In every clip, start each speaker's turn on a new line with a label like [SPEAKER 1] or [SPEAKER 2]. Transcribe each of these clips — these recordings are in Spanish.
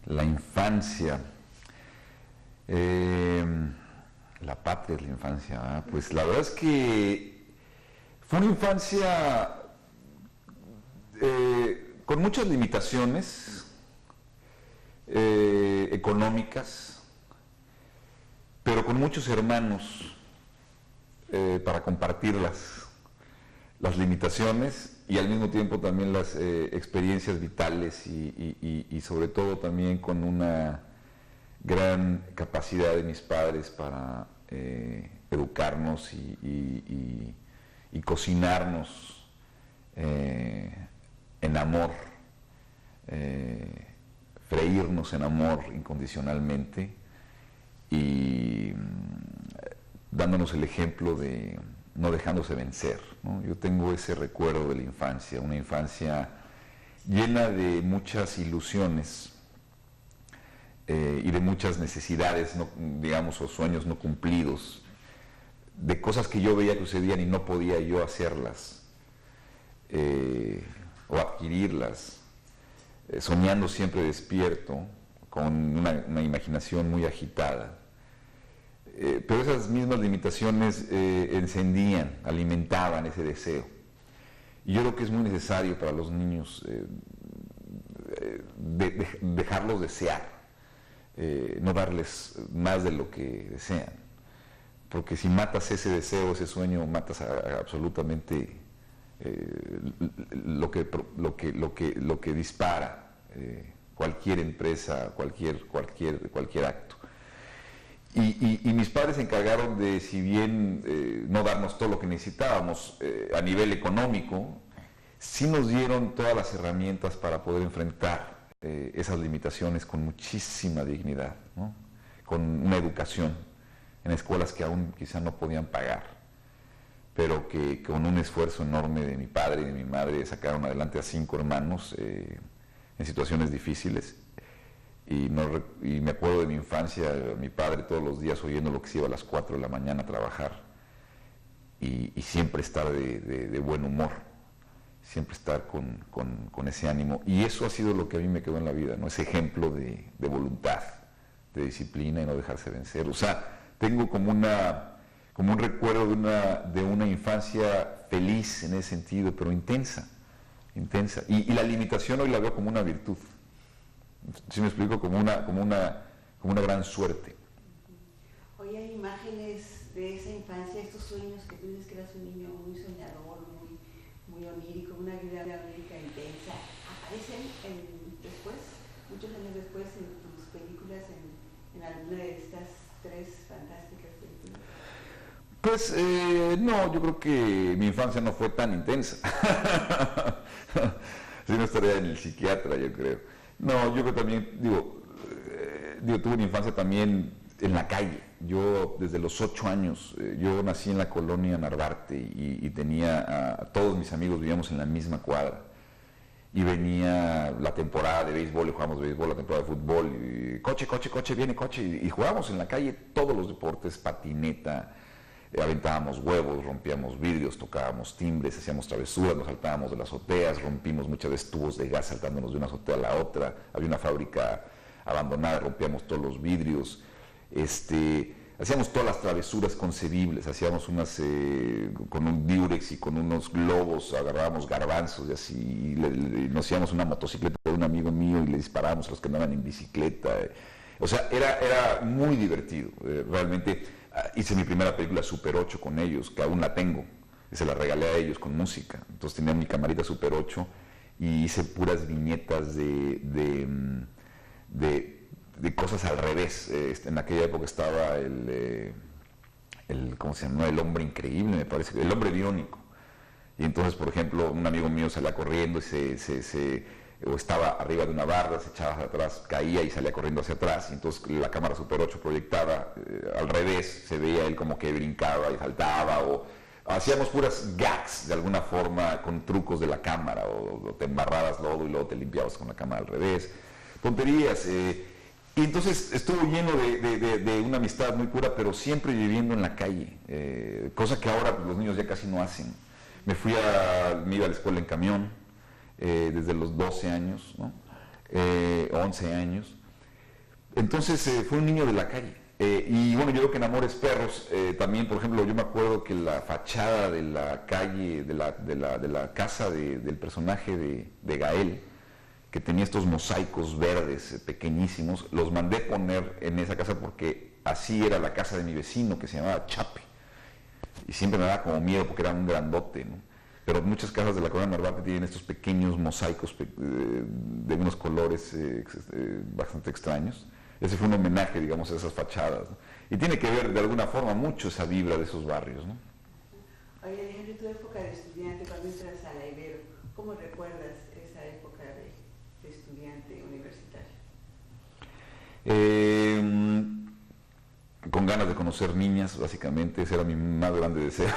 [SPEAKER 1] La infancia. La patria es la infancia, ¿verdad? Pues la verdad es que fue una infancia con muchas limitaciones económicas, pero con muchos hermanos para compartir las limitaciones y al mismo tiempo también las experiencias vitales y sobre todo también con una gran capacidad de mis padres para educarnos y cocinarnos en amor, freírnos en amor incondicionalmente y dándonos el ejemplo de no dejándose vencer, ¿no? Yo tengo ese recuerdo de la infancia, una infancia llena de muchas ilusiones y de muchas necesidades, no, digamos, o sueños no cumplidos, de cosas que yo veía que sucedían y no podía yo hacerlas o adquirirlas, soñando siempre despierto, con una imaginación muy agitada. Pero esas mismas limitaciones encendían, alimentaban ese deseo. Y yo creo que es muy necesario para los niños dejarlos desear, no darles más de lo que desean. Porque si matas ese deseo, ese sueño, matas absolutamente lo que dispara cualquier empresa, cualquier acto. Y mis padres se encargaron de, si bien no darnos todo lo que necesitábamos a nivel económico, sí nos dieron todas las herramientas para poder enfrentar esas limitaciones con muchísima dignidad, ¿no? Con una educación en escuelas que aún quizá no podían pagar, pero que con un esfuerzo enorme de mi padre y de mi madre sacaron adelante a 5 hermanos en situaciones difíciles. Y me acuerdo de mi infancia, mi padre todos los días oyendo lo que se iba a las 4 de la mañana a trabajar y siempre estar de buen humor, siempre estar con ese ánimo. Y eso ha sido lo que a mí me quedó en la vida, ¿no? Ese ejemplo de voluntad, de disciplina y no dejarse vencer. O sea, tengo como un recuerdo de una infancia feliz en ese sentido, pero intensa. Y la limitación hoy la veo como una virtud. ¿Sí me explico? Como una gran suerte.
[SPEAKER 2] Hoy hay imágenes de esa infancia, estos sueños que tú dices que eras un niño muy soñador, muy onírico, una vida onírica intensa. Aparecen después, muchos años después, en tus películas, en alguna de estas 3 fantásticas películas.
[SPEAKER 1] Pues no, yo creo que mi infancia no fue tan intensa. Si no estaría en el psiquiatra, yo creo. No, yo creo también, tuve una infancia también en la calle. Yo desde los 8 años, yo nací en la colonia Narvarte y tenía a todos mis amigos, vivíamos en la misma cuadra. Y venía la temporada de béisbol, y jugábamos béisbol, la temporada de fútbol, y coche, viene coche, y jugábamos en la calle todos los deportes, patineta, aventábamos huevos, rompíamos vidrios, tocábamos timbres, hacíamos travesuras, nos saltábamos de las azoteas, rompimos muchas veces tubos de gas saltándonos de una azotea a la otra, había una fábrica abandonada, rompíamos todos los vidrios, hacíamos todas las travesuras concebibles, hacíamos unas con un diurex y con unos globos, agarrábamos garbanzos y así, y nos íbamos una motocicleta de un amigo mío y le disparábamos a los que andaban en bicicleta, o sea, era muy divertido, realmente. Hice mi primera película Super 8 con ellos, que aún la tengo, y se la regalé a ellos con música. Entonces tenía mi camarita Super 8 y hice puras viñetas de cosas al revés. En aquella época estaba ¿cómo se llama? El hombre increíble, me parece, el hombre biónico. Y entonces, por ejemplo, un amigo mío salía corriendo y o estaba arriba de una barra, se echaba hacia atrás, caía y salía corriendo hacia atrás, y entonces la cámara Super 8 proyectaba al revés, se veía él como que brincaba y saltaba, o hacíamos puras gags de alguna forma con trucos de la cámara, o te embarrabas lodo y luego te limpiabas con la cámara al revés, tonterías, y entonces estuvo lleno de una amistad muy pura, pero siempre viviendo en la calle, cosa que ahora pues, los niños ya casi no hacen. Me iba a la escuela en camión, desde los 12 años, ¿no? 11 años, Entonces fue un niño de la calle. Y bueno, yo creo que en Amores Perros también, por ejemplo, yo me acuerdo que la fachada de la calle, de la casa del personaje de Gael, que tenía estos mosaicos verdes pequeñísimos, los mandé poner en esa casa porque así era la casa de mi vecino, que se llamaba Chape. Y siempre me daba como miedo porque era un grandote, ¿no? Pero muchas casas de la colonia Narvarte tienen estos pequeños mosaicos de unos colores bastante extraños. Ese fue un homenaje, digamos, a esas fachadas, ¿no? Y tiene que ver de alguna forma mucho esa vibra de esos barrios, ¿no?
[SPEAKER 2] Oye, Alejandro, tu época de estudiante, cuando entras a la Ibero, ¿cómo recuerdas esa época de estudiante universitario?
[SPEAKER 1] Con ganas de conocer niñas, básicamente, ese era mi más grande deseo.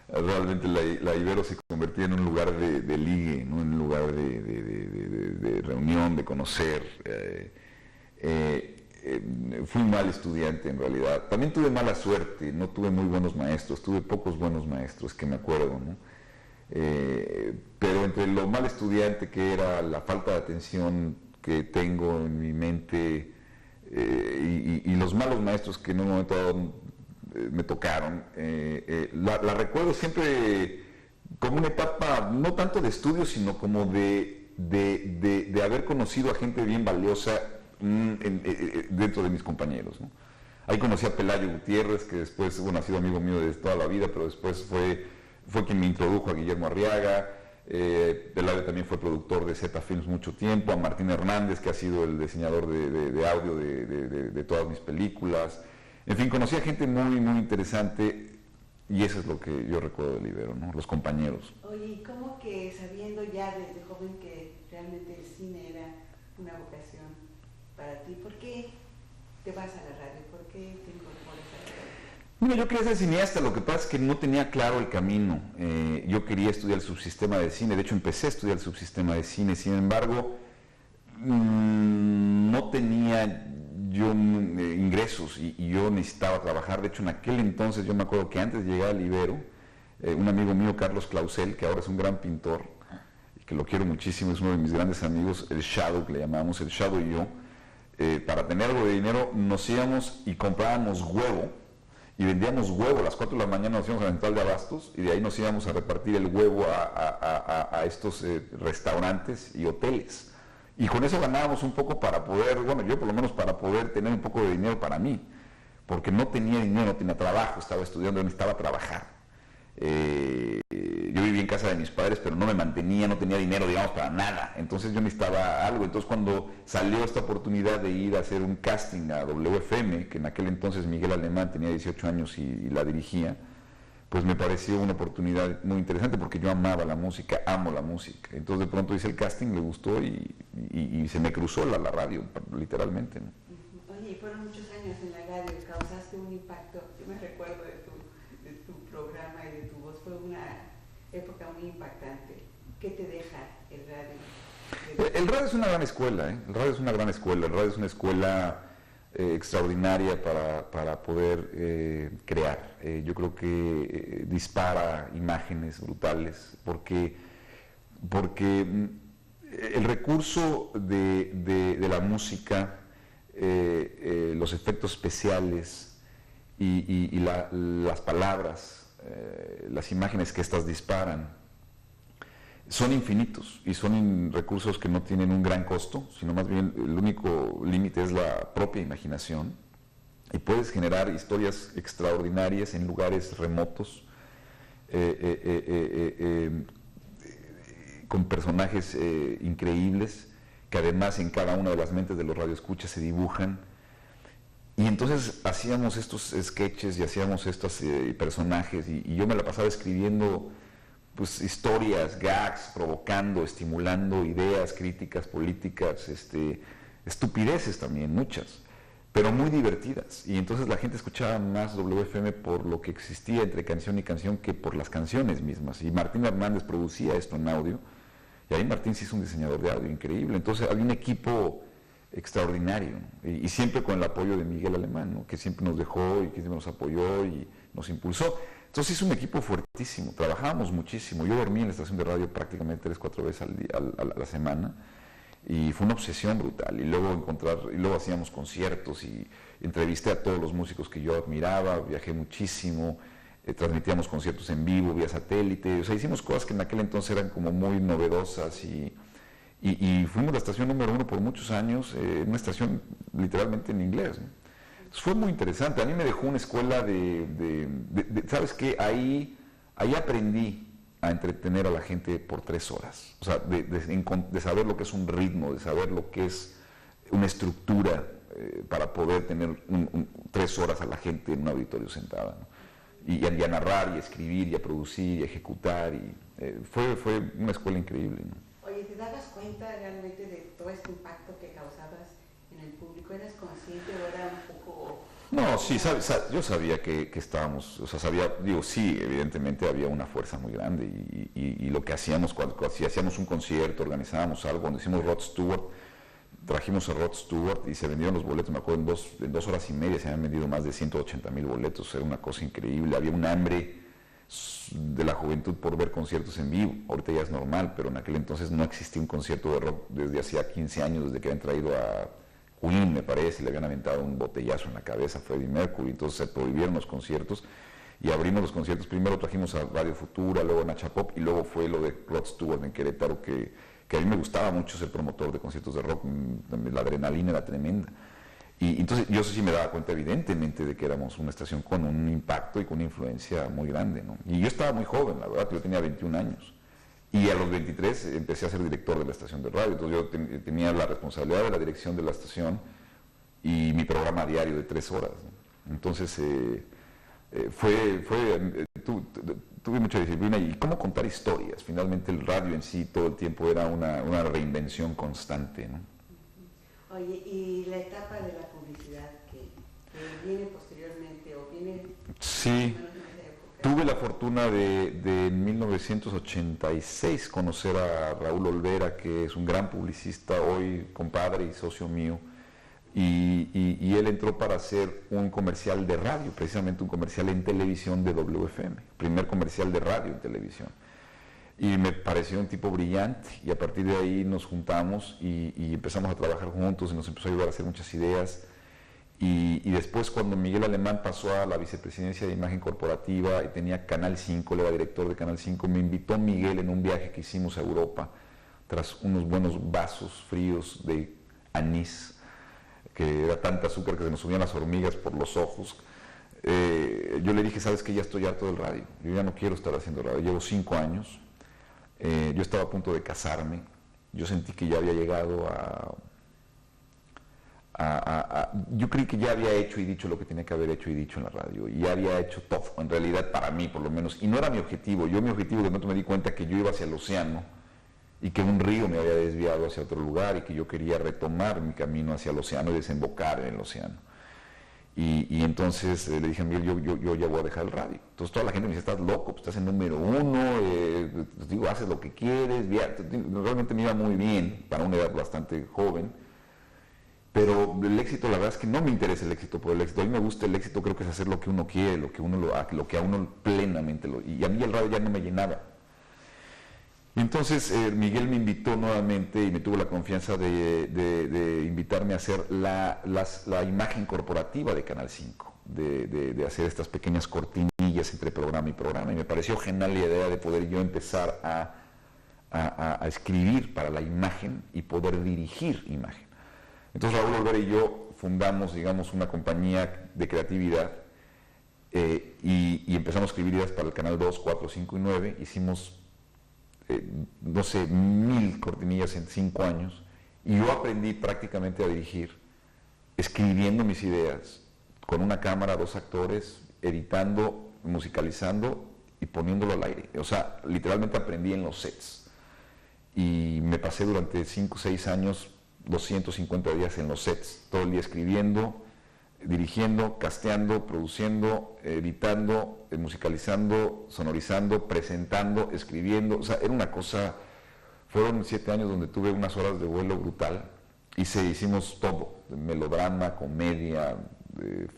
[SPEAKER 1] Realmente la Ibero se convertía en un lugar de ligue, ¿no? En un lugar de reunión, de conocer. Fui un mal estudiante en realidad. También tuve mala suerte, no tuve muy buenos maestros, tuve pocos buenos maestros, que me acuerdo, ¿no? Pero entre lo mal estudiante que era, la falta de atención que tengo en mi mente y los malos maestros que en un momento dado me tocaron, la recuerdo siempre como una etapa no tanto de estudio, sino como de haber conocido a gente bien valiosa dentro de mis compañeros, ¿no? Ahí conocí a Pelayo Gutiérrez, que después, bueno, ha sido amigo mío de toda la vida, pero después fue quien me introdujo a Guillermo Arriaga. Pelayo también fue productor de Z Films mucho tiempo, a Martín Hernández, que ha sido el diseñador de audio de todas mis películas. En fin, conocí a gente muy, muy interesante y eso es lo que yo recuerdo del Ibero, ¿no? Los compañeros.
[SPEAKER 2] Oye, ¿y cómo que sabiendo ya desde joven que realmente el cine era una vocación para ti, por qué te vas a la radio? ¿Por qué te incorporas a la radio?
[SPEAKER 1] Mira, yo quería ser cineasta, lo que pasa es que no tenía claro el camino. Yo quería estudiar el subsistema de cine, de hecho empecé a estudiar el subsistema de cine, sin embargo, no tenía yo ingresos y yo necesitaba trabajar. De hecho, en aquel entonces, yo me acuerdo que antes de llegar al Ibero, un amigo mío, Carlos Clausel, que ahora es un gran pintor, y que lo quiero muchísimo, es uno de mis grandes amigos, el Shadow, que le llamamos, el Shadow y yo, para tener algo de dinero nos íbamos y comprábamos huevo, y vendíamos huevo a las 4 de la mañana, nos íbamos a la central de abastos, y de ahí nos íbamos a repartir el huevo a estos restaurantes y hoteles. Y con eso ganábamos un poco para poder, bueno, yo por lo menos para poder tener un poco de dinero para mí, porque no tenía dinero, no tenía trabajo, estaba estudiando, necesitaba trabajar. Yo vivía en casa de mis padres, pero no me mantenía, no tenía dinero, digamos, para nada. Entonces yo necesitaba algo. Entonces cuando salió esta oportunidad de ir a hacer un casting a WFM, que en aquel entonces Miguel Alemán tenía 18 años y la dirigía, pues me pareció una oportunidad muy interesante porque yo amaba la música, amo la música. Entonces de pronto hice el casting, le gustó y se me cruzó la radio, literalmente, ¿no?
[SPEAKER 2] Oye, fueron muchos años en la radio, causaste un impacto. Yo me recuerdo de tu programa y de tu voz, fue una época muy impactante. ¿Qué te deja el radio?
[SPEAKER 1] El radio es una gran escuela, ¿eh? El radio es una gran escuela, el radio es una escuela extraordinaria para poder crear. Yo creo que dispara imágenes brutales, porque el recurso de la música, los efectos especiales y las palabras, las imágenes que estas disparan, son infinitos y son recursos que no tienen un gran costo, sino más bien el único límite es la propia imaginación, y puedes generar historias extraordinarias en lugares remotos, con personajes increíbles que además en cada una de las mentes de los radioescuchas se dibujan. Y entonces hacíamos estos sketches y hacíamos estos personajes y yo me la pasaba escribiendo pues historias, gags, provocando, estimulando ideas, críticas, políticas, estupideces también, muchas, pero muy divertidas. Y entonces la gente escuchaba más WFM por lo que existía entre canción y canción que por las canciones mismas. Y Martín Hernández producía esto en audio, y ahí Martín sí es un diseñador de audio increíble. Entonces había un equipo extraordinario, ¿no? Y siempre con el apoyo de Miguel Alemán, ¿no? Que siempre nos dejó y que siempre nos apoyó y nos impulsó. Entonces es un equipo fuertísimo, trabajábamos muchísimo. Yo dormía en la estación de radio prácticamente 3-4 veces a la semana Y fue una obsesión brutal. Y luego hacíamos conciertos y entrevisté a todos los músicos que yo admiraba, viajé muchísimo, transmitíamos conciertos en vivo, vía satélite, o sea, hicimos cosas que en aquel entonces eran como muy novedosas y fuimos la estación número 1 por muchos años, una estación literalmente en inglés, ¿no? Entonces fue muy interesante. A mí me dejó una escuela ¿sabes qué? Ahí aprendí a entretener a la gente por 3 horas, o sea, de saber lo que es un ritmo, de saber lo que es una estructura para poder tener 3 horas a la gente en un auditorio sentada, ¿no? Y a narrar, y a escribir, y a producir, y a ejecutar, y fue una escuela increíble, ¿no?
[SPEAKER 2] Oye, ¿te dabas cuenta realmente de todo este impacto que causabas en el público? ¿Eras consciente o era un poco...?
[SPEAKER 1] No, sí, yo sabía que estábamos, o sea, sí, evidentemente había una fuerza muy grande y lo que hacíamos, si hacíamos un concierto, organizábamos algo, cuando hicimos Rod Stewart, trajimos a Rod Stewart y se vendieron los boletos, me acuerdo, en 2 horas y media se habían vendido más de 180,000 boletos, era una cosa increíble, había un hambre de la juventud por ver conciertos en vivo. Ahorita ya es normal, pero en aquel entonces no existía un concierto de rock desde hacía 15 años, desde que habían traído a Queen, me parece, y le habían aventado un botellazo en la cabeza a Freddie Mercury. Entonces se prohibieron los conciertos y abrimos los conciertos. Primero trajimos a Radio Futura, luego a Nacha Pop y luego fue lo de Rod Stewart en Querétaro, que a mí me gustaba mucho ser promotor de conciertos de rock, la adrenalina era tremenda. Y entonces yo sí me daba cuenta evidentemente de que éramos una estación con un impacto y con una influencia muy grande, ¿no? Y yo estaba muy joven, la verdad, yo tenía 21 años. Y a los 23 empecé a ser director de la estación de radio, entonces yo tenía la responsabilidad de la dirección de la estación y mi programa diario de 3 horas, ¿no? Entonces tuve mucha disciplina y cómo contar historias. Finalmente el radio en sí todo el tiempo era una reinvención constante, ¿no?
[SPEAKER 2] Oye, ¿y la etapa de la publicidad que viene posteriormente o viene...
[SPEAKER 1] Sí, tuve la fortuna de en 1986 conocer a Raúl Olvera, que es un gran publicista, hoy compadre y socio mío, y él entró para hacer un comercial de radio, precisamente un comercial en televisión de WFM, primer comercial de radio en televisión. Y me pareció un tipo brillante y a partir de ahí nos juntamos y empezamos a trabajar juntos y nos empezó a ayudar a hacer muchas ideas. Y después cuando Miguel Alemán pasó a la vicepresidencia de imagen corporativa y tenía Canal 5, él era director de Canal 5, me invitó Miguel en un viaje que hicimos a Europa tras unos buenos vasos fríos de anís, que era tanta azúcar que se nos subían las hormigas por los ojos. Yo le dije, sabes que ya estoy harto del radio, yo ya no quiero estar haciendo radio, llevo 5 años. Yo estaba a punto de casarme, yo sentí que ya había llegado yo creí que ya había hecho y dicho lo que tenía que haber hecho y dicho en la radio, y ya había hecho todo, en realidad para mí por lo menos, y no era mi objetivo. Mi objetivo de pronto me di cuenta que yo iba hacia el océano y que un río me había desviado hacia otro lugar y que yo quería retomar mi camino hacia el océano y desembocar en el océano. Y entonces le dije a Miguel, yo ya voy a dejar el radio. Entonces toda la gente me dice, estás loco, pues estás en número 1, digo, haces lo que quieres, realmente me iba muy bien para una edad bastante joven, pero el éxito, la verdad es que no me interesa el éxito por el éxito. A mí me gusta el éxito, creo que es hacer lo que uno quiere, lo que a uno plenamente, y a mí el radio ya no me llenaba. Y entonces Miguel me invitó nuevamente y me tuvo la confianza de invitarme a hacer la imagen corporativa de Canal 5, de hacer estas pequeñas cortinillas entre programa y programa, y me pareció genial la idea de poder yo empezar a escribir para la imagen y poder dirigir imagen. Entonces Raúl Olvera y yo fundamos, digamos, una compañía de creatividad y empezamos a escribir ideas para el Canal 2, 4, 5 y 9, hicimos... no sé, 1000 cortinillas en 5 años, y yo aprendí prácticamente a dirigir, escribiendo mis ideas, con una cámara, 2 actores, editando, musicalizando y poniéndolo al aire. O sea, literalmente aprendí en los sets. Y me pasé durante 5 o 6 años, 250 días en los sets, todo el día escribiendo, dirigiendo, casteando, produciendo, editando, musicalizando, sonorizando, presentando, escribiendo. O sea, era una cosa, fueron 7 años donde tuve unas horas de vuelo brutal. Hicimos todo, melodrama, comedia,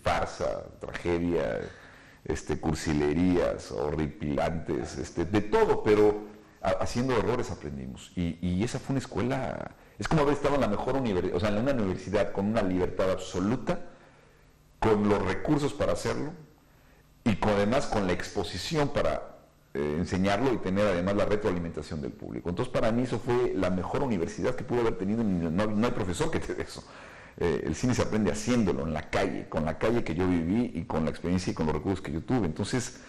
[SPEAKER 1] farsa, tragedia, cursilerías, horripilantes, de todo, pero haciendo errores aprendimos. Y esa fue una escuela, es como haber estado en la mejor universidad, o sea, en una universidad con una libertad absoluta, con los recursos para hacerlo y además con la exposición para enseñarlo y tener además la retroalimentación del público. Entonces para mí eso fue la mejor universidad que pude haber tenido, no hay profesor que te dé eso. El cine se aprende haciéndolo, en la calle, con la calle que yo viví y con la experiencia y con los recursos que yo tuve. Entonces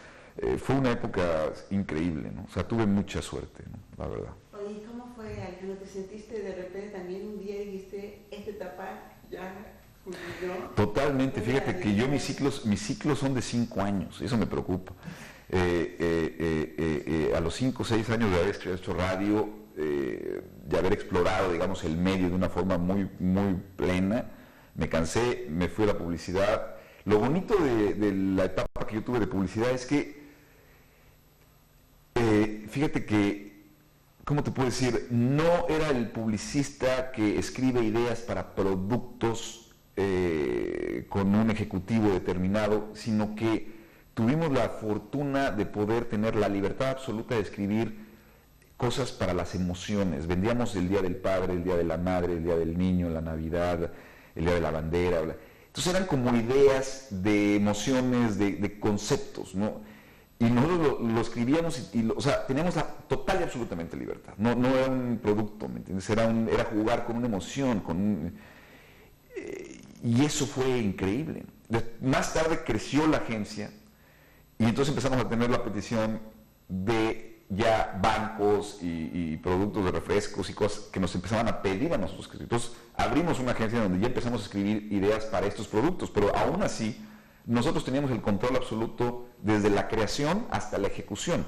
[SPEAKER 1] fue una época increíble, ¿no? O sea, tuve mucha suerte, ¿no? La verdad.
[SPEAKER 2] Oye, ¿cómo fue, Alejandro? ¿Te sentiste de repente también un día y dijiste, esta etapa ya culminó?
[SPEAKER 1] Totalmente, fíjate que yo mis ciclos son de 5 años, eso me preocupa. A los 5 o 6 años de haber hecho radio, de haber explorado, digamos, el medio de una forma muy, muy plena, me cansé, me fui a la publicidad. Lo bonito de la etapa que yo tuve de publicidad es que, fíjate que, ¿cómo te puedo decir? No era el publicista que escribe ideas para productos con un ejecutivo determinado, sino que tuvimos la fortuna de poder tener la libertad absoluta de escribir cosas para las emociones. Vendíamos el Día del Padre, el Día de la Madre, el Día del Niño, la Navidad, el Día de la Bandera. Entonces eran como ideas de emociones, de conceptos, ¿no? Y nosotros lo escribíamos, o sea, teníamos la total y absolutamente libertad. No era un producto, ¿me entiendes? Era jugar con una emoción, y eso fue increíble. Más tarde creció la agencia, y entonces empezamos a tener la petición de ya bancos y productos de refrescos y cosas que nos empezaban a pedir a nosotros. Entonces abrimos una agencia donde ya empezamos a escribir ideas para estos productos, pero aún así nosotros teníamos el control absoluto desde la creación hasta la ejecución.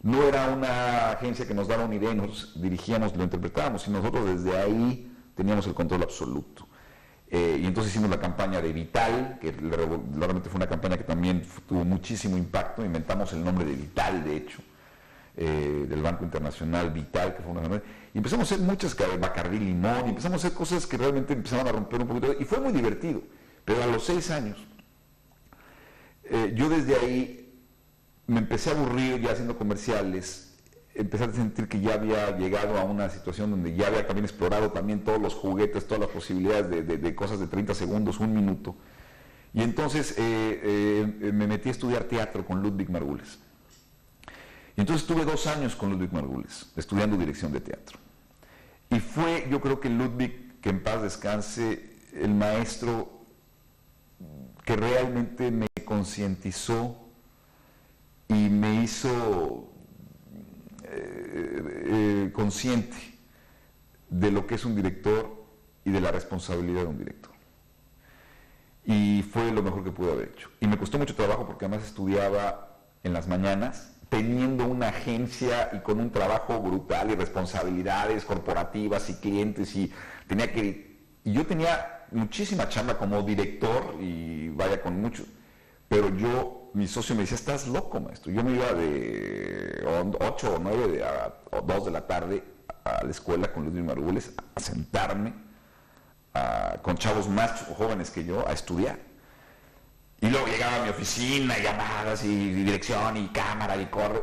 [SPEAKER 1] No era una agencia que nos daba una idea y nosotros dirigíamos, lo interpretábamos, sino nosotros desde ahí teníamos el control absoluto. Y entonces hicimos la campaña de Vital, que realmente fue una campaña que también tuvo muchísimo impacto. Inventamos el nombre de Vital, de hecho, del Banco Internacional Vital, que fue una... Y empezamos a hacer muchas, Bacardí Limón, y empezamos a hacer cosas que realmente empezaban a romper un poquito, y fue muy divertido. Pero a los 6 años, yo desde ahí me empecé a aburrir ya haciendo comerciales. Empecé a sentir que ya había llegado a una situación donde ya había también explorado también todos los juguetes, todas las posibilidades de cosas de 30 segundos, 1 minuto. Y entonces me metí a estudiar teatro con Ludwig Margules. Y entonces estuve 2 años con Ludwig Margules, estudiando dirección de teatro. Y fue, yo creo que Ludwig, que en paz descanse, el maestro que realmente me concientizó y me hizo consciente de lo que es un director y de la responsabilidad de un director. Y fue lo mejor que pude haber hecho. Y me costó mucho trabajo porque además estudiaba en las mañanas, teniendo una agencia y con un trabajo brutal y responsabilidades corporativas y clientes, y yo tenía muchísima chamba como director y vaya con mucho, pero mi socio me decía, estás loco, maestro. Yo me iba de 8 o 9 a 2 de la tarde a la escuela con Ludwig Margules a sentarme con chavos más jóvenes que yo a estudiar. Y luego llegaba a mi oficina, llamadas y dirección y cámara y corre.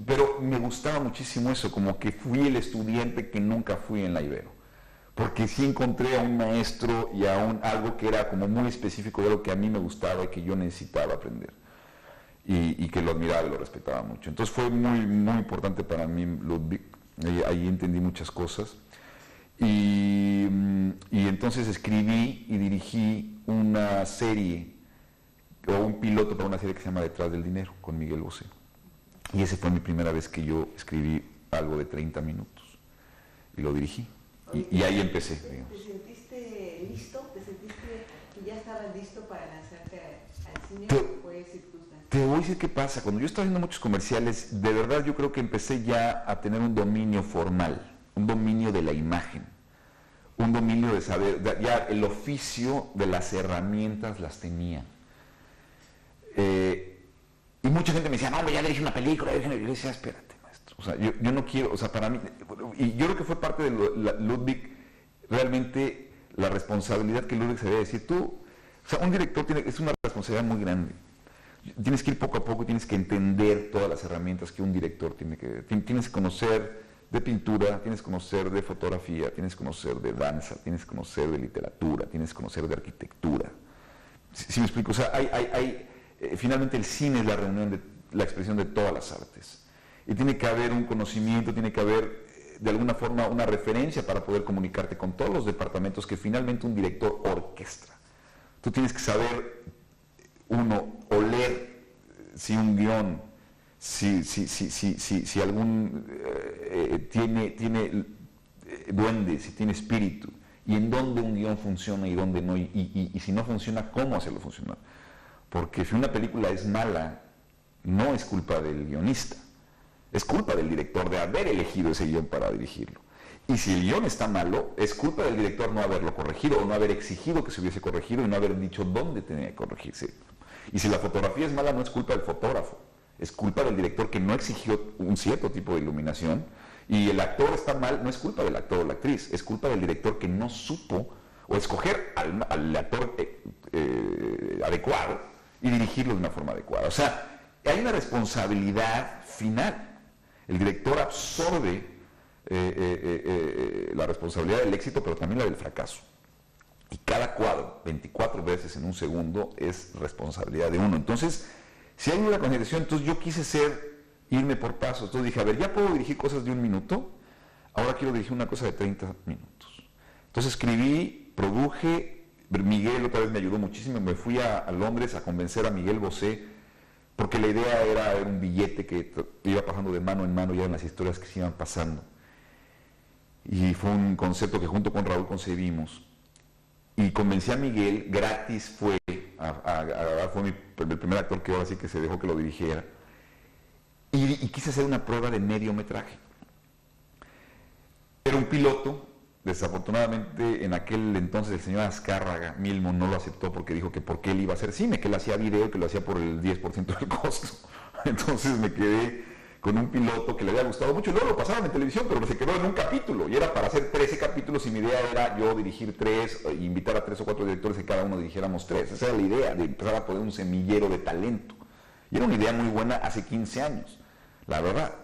[SPEAKER 1] Pero me gustaba muchísimo eso, como que fui el estudiante que nunca fui en la Ibero. Porque sí encontré a un maestro y a algo que era como muy específico de lo que a mí me gustaba y que yo necesitaba aprender. Y que lo admiraba y lo respetaba mucho. Entonces fue muy, muy importante para mí Ludwig. Ahí entendí muchas cosas. Y entonces escribí y dirigí una serie, o un piloto para una serie que se llama Detrás del Dinero, con Miguel Bosé. Y esa fue mi primera vez que yo escribí algo de 30 minutos. Y lo dirigí. Y ahí empecé.
[SPEAKER 2] ¿Te sentiste listo? ¿Te sentiste que ya estabas listo para lanzarte al cine? ¿O fue circunstancia?
[SPEAKER 1] Te voy a decir qué pasa. Cuando yo estaba haciendo muchos comerciales, de verdad yo creo que empecé ya a tener un dominio formal, un dominio de la imagen, un dominio de saber, ya el oficio de las herramientas las tenía. Y mucha gente me decía, no, hombre, ya dirigí una película. Y yo decía, espérate, maestro. O sea, yo no quiero, o sea, para mí, y yo creo que fue parte de Ludwig, realmente la responsabilidad que Ludwig se debe decir. Tú, o sea, un director es una responsabilidad muy grande. Tienes que ir poco a poco, tienes que entender todas las herramientas que un director tiene que... Tienes que conocer de pintura, tienes que conocer de fotografía, tienes que conocer de danza, tienes que conocer de literatura, tienes que conocer de arquitectura. ¿Sí me explico? O sea, finalmente el cine es la reunión de la expresión de todas las artes. Y tiene que haber un conocimiento, tiene que haber de alguna forma una referencia para poder comunicarte con todos los departamentos que finalmente un director orquestra. Tú tienes que saber, uno, oler si un guión, si algún tiene duende, si tiene espíritu, y en dónde un guión funciona y dónde no, y si no funciona, cómo hacerlo funcionar. Porque si una película es mala, no es culpa del guionista, es culpa del director de haber elegido ese guión para dirigirlo. Y si el guión está malo, es culpa del director no haberlo corregido o no haber exigido que se hubiese corregido y no haber dicho dónde tenía que corregirse. Y si la fotografía es mala, no es culpa del fotógrafo, es culpa del director que no exigió un cierto tipo de iluminación. Y el actor está mal, no es culpa del actor o la actriz, es culpa del director que no supo o escoger al actor adecuado y dirigirlo de una forma adecuada. O sea, hay una responsabilidad final. El director absorbe la responsabilidad del éxito, pero también la del fracaso. Y cada cuadro, 24 veces en un segundo, es responsabilidad de uno. Entonces, si hay una consideración, entonces yo quise irme por pasos. Entonces dije, a ver, ya puedo dirigir cosas de 1 minuto, ahora quiero dirigir una cosa de 30 minutos. Entonces escribí, produje, Miguel otra vez me ayudó muchísimo, me fui a Londres a convencer a Miguel Bosé, porque la idea era un billete que iba pasando de mano en mano, ya en las historias que se iban pasando. Y fue un concepto que junto con Raúl concebimos. Y convencí a Miguel, gratis fue el primer actor que ahora sí que se dejó que lo dirigiera. Y quise hacer una prueba de mediometraje. Era un piloto, desafortunadamente en aquel entonces el señor Azcárraga Milmo no lo aceptó porque dijo que porque él iba a hacer cine, que él hacía video, que lo hacía por el 10% del costo. Entonces me quedé con un piloto que le había gustado mucho y luego lo pasaban en televisión, pero se quedó en un capítulo y era para hacer 13 capítulos y mi idea era yo dirigir 3 e invitar a 3 o 4 directores y cada uno dirigiéramos 3. Esa era la idea, de empezar a poner un semillero de talento. Y era una idea muy buena hace 15 años, la verdad.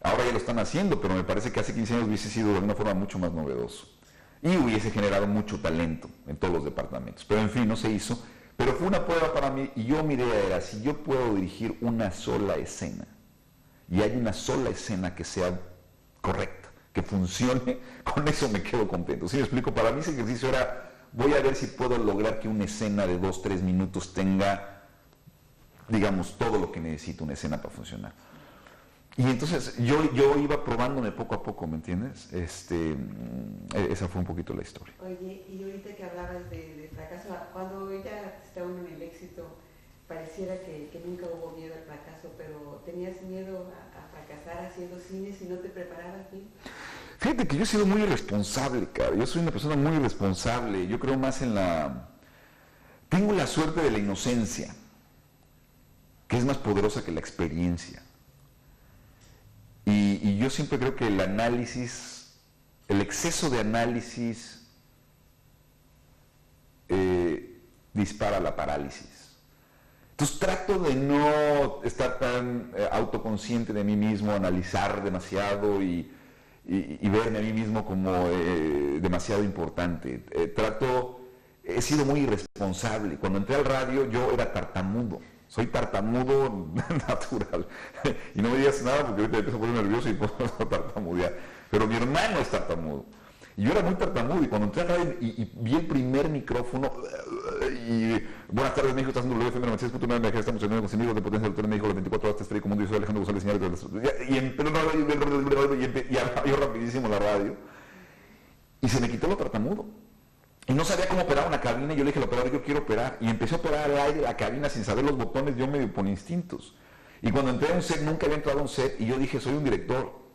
[SPEAKER 1] Ahora ya lo están haciendo, pero me parece que hace 15 años hubiese sido de alguna forma mucho más novedoso. Y hubiese generado mucho talento en todos los departamentos. Pero en fin, no se hizo. Pero fue una prueba para mí y mi idea era, si yo puedo dirigir una sola escena, y hay una sola escena que sea correcta, que funcione, con eso me quedo contento. ¿Sí me explico? Para mí ese ejercicio era, voy a ver si puedo lograr que una escena de 2-3 minutos tenga, digamos, todo lo que necesita una escena para funcionar. Y entonces yo iba probándome poco a poco, ¿me entiendes? Esa fue un poquito la historia.
[SPEAKER 2] Oye, y ahorita que hablabas de fracaso, cuando ya está uno en el éxito, pareciera que nunca hubo miedo al fracaso, pero ¿tenías miedo a fracasar haciendo cine si no te preparabas bien?
[SPEAKER 1] Fíjate que yo he sido muy irresponsable, cara. Yo soy una persona muy irresponsable. Yo creo más en tengo la suerte de la inocencia, que es más poderosa que la experiencia. Y yo siempre creo que el exceso de análisis dispara la parálisis. Entonces trato de no estar tan autoconsciente de mí mismo, analizar demasiado y verme a mí mismo como demasiado importante. He sido muy irresponsable. Cuando entré al radio yo era tartamudo. Soy tartamudo natural. Y no me digas nada porque ahorita me empiezo a poner nervioso y puedo tartamudear. Pero mi hermano es tartamudo. Y yo era muy tartamudo y cuando entré a la radio y vi el primer micrófono y buenas tardes México, estás en WFM 96.9, estamos en con amigos de Potencia del Hotel México, las 24 horas te estrella como mundo, yo soy Alejandro González, señores. Y abrió rapidísimo la radio y se me quitó lo tartamudo. Y no sabía cómo operar una cabina, y yo le dije al operador, yo quiero operar. Y empecé a operar al aire la cabina sin saber los botones, yo medio por instintos. Y cuando entré a un set, nunca había entrado a un set, y yo dije, soy un director.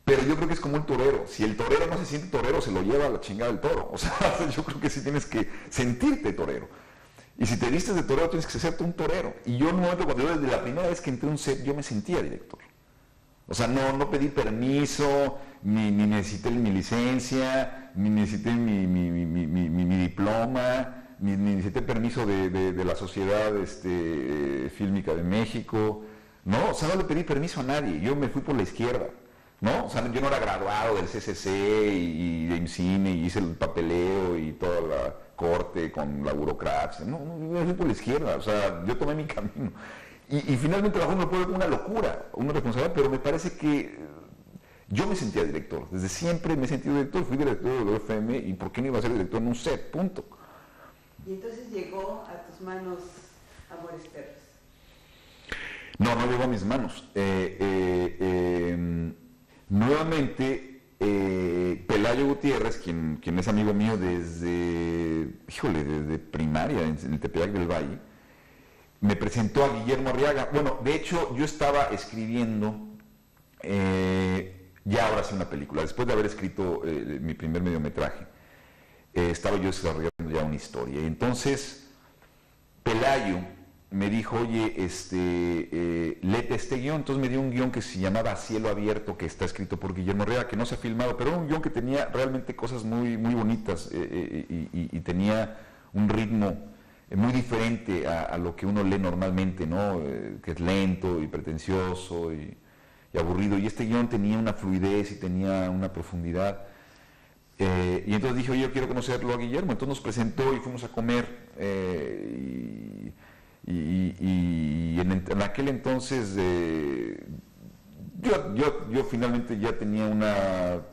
[SPEAKER 1] Pero yo creo que es como un torero. Si el torero no se siente torero, se lo lleva a la chingada del toro. O sea, yo creo que sí tienes que sentirte torero. Y si te vistes de torero, tienes que serte un torero. Y yo en un momento, cuando yo desde la primera vez que entré a un set, yo me sentía director. O sea, no pedí permiso, ni necesité mi licencia, ni necesité mi diploma, ni necesité permiso de la Sociedad Fílmica de México, no, o sea, no le pedí permiso a nadie, yo me fui por la izquierda, ¿no? O sea, yo no era graduado del CCC y de IMCINE y hice el papeleo y toda la corte con la burocracia, no, me fui por la izquierda, o sea, yo tomé mi camino. Y finalmente la me puede ver una locura, una responsabilidad, pero me parece que yo me sentía director, desde siempre me he sentido director, fui director de UFM y ¿por qué no iba a ser director en un set? Punto.
[SPEAKER 2] Y entonces llegó a tus manos Amores Perros.
[SPEAKER 1] No, no llegó a mis manos. Nuevamente, Pelayo Gutiérrez, quien es amigo mío desde primaria, en el Tepeyac del Valle, me presentó a Guillermo Arriaga. Bueno, de hecho, yo estaba escribiendo, ya ahora sí una película, después de haber escrito mi primer mediometraje, estaba yo desarrollando ya una historia. Y entonces, Pelayo me dijo, oye, léete este guión. Entonces me dio un guión que se llamaba Cielo Abierto, que está escrito por Guillermo Arriaga, que no se ha filmado, pero era un guión que tenía realmente cosas muy, muy bonitas y tenía un ritmo muy diferente a lo que uno lee normalmente, ¿no? Que es lento y pretencioso y aburrido. Y este guión tenía una fluidez y tenía una profundidad. Y entonces dije, oye, yo quiero conocerlo a Guillermo. Entonces nos presentó y fuimos a comer. Y en aquel entonces yo finalmente ya tenía una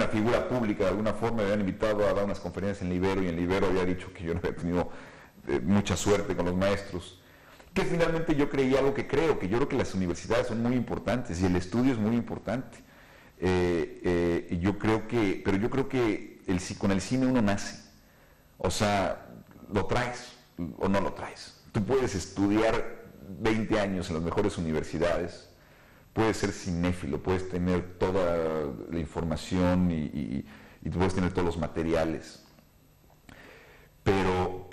[SPEAKER 1] figura pública de alguna forma, me habían invitado a dar unas conferencias en la Ibero y en la Ibero había dicho que yo no había tenido mucha suerte con los maestros, que finalmente yo creía algo que creo, que yo creo que las universidades son muy importantes y el estudio es muy importante. Yo creo que con el cine uno nace, o sea, lo traes o no lo traes. Tú puedes estudiar 20 años en las mejores universidades, puedes ser cinéfilo, puedes tener toda la información y tú puedes tener todos los materiales, pero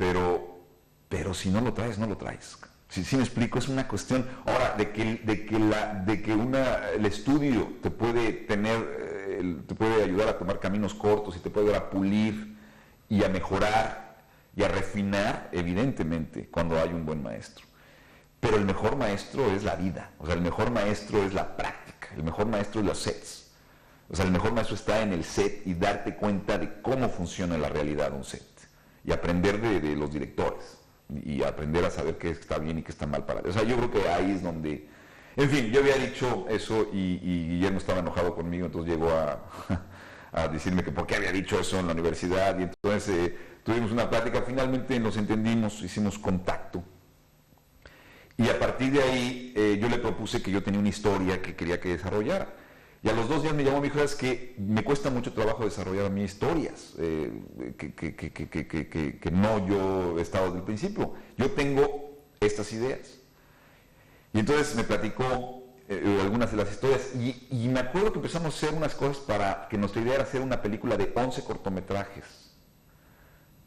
[SPEAKER 1] si no lo traes, no lo traes. Si me explico, es una cuestión ahora de que el estudio te puede ayudar a tomar caminos cortos y te puede ayudar a pulir y a mejorar y a refinar, evidentemente, cuando hay un buen maestro. Pero el mejor maestro es la vida, o sea, el mejor maestro es la práctica, el mejor maestro es los sets. O sea, el mejor maestro está en el set y darte cuenta de cómo funciona la realidad un set y aprender de los directores y aprender a saber qué está bien y qué está mal para él. O sea, yo creo que ahí es donde... En fin, yo había dicho eso y Guillermo estaba enojado conmigo, entonces llegó a decirme que por qué había dicho eso en la universidad y entonces tuvimos una plática, finalmente nos entendimos, hicimos contacto y a partir de ahí yo le propuse que yo tenía una historia que quería que desarrollara. Y a los 2 días me llamó y me dijo, es que me cuesta mucho trabajo desarrollar a mí historias, que no yo he estado desde el principio. Yo tengo estas ideas. Y entonces me platicó algunas de las historias y me acuerdo que empezamos a hacer unas cosas para que nuestra idea era hacer una película de 11 cortometrajes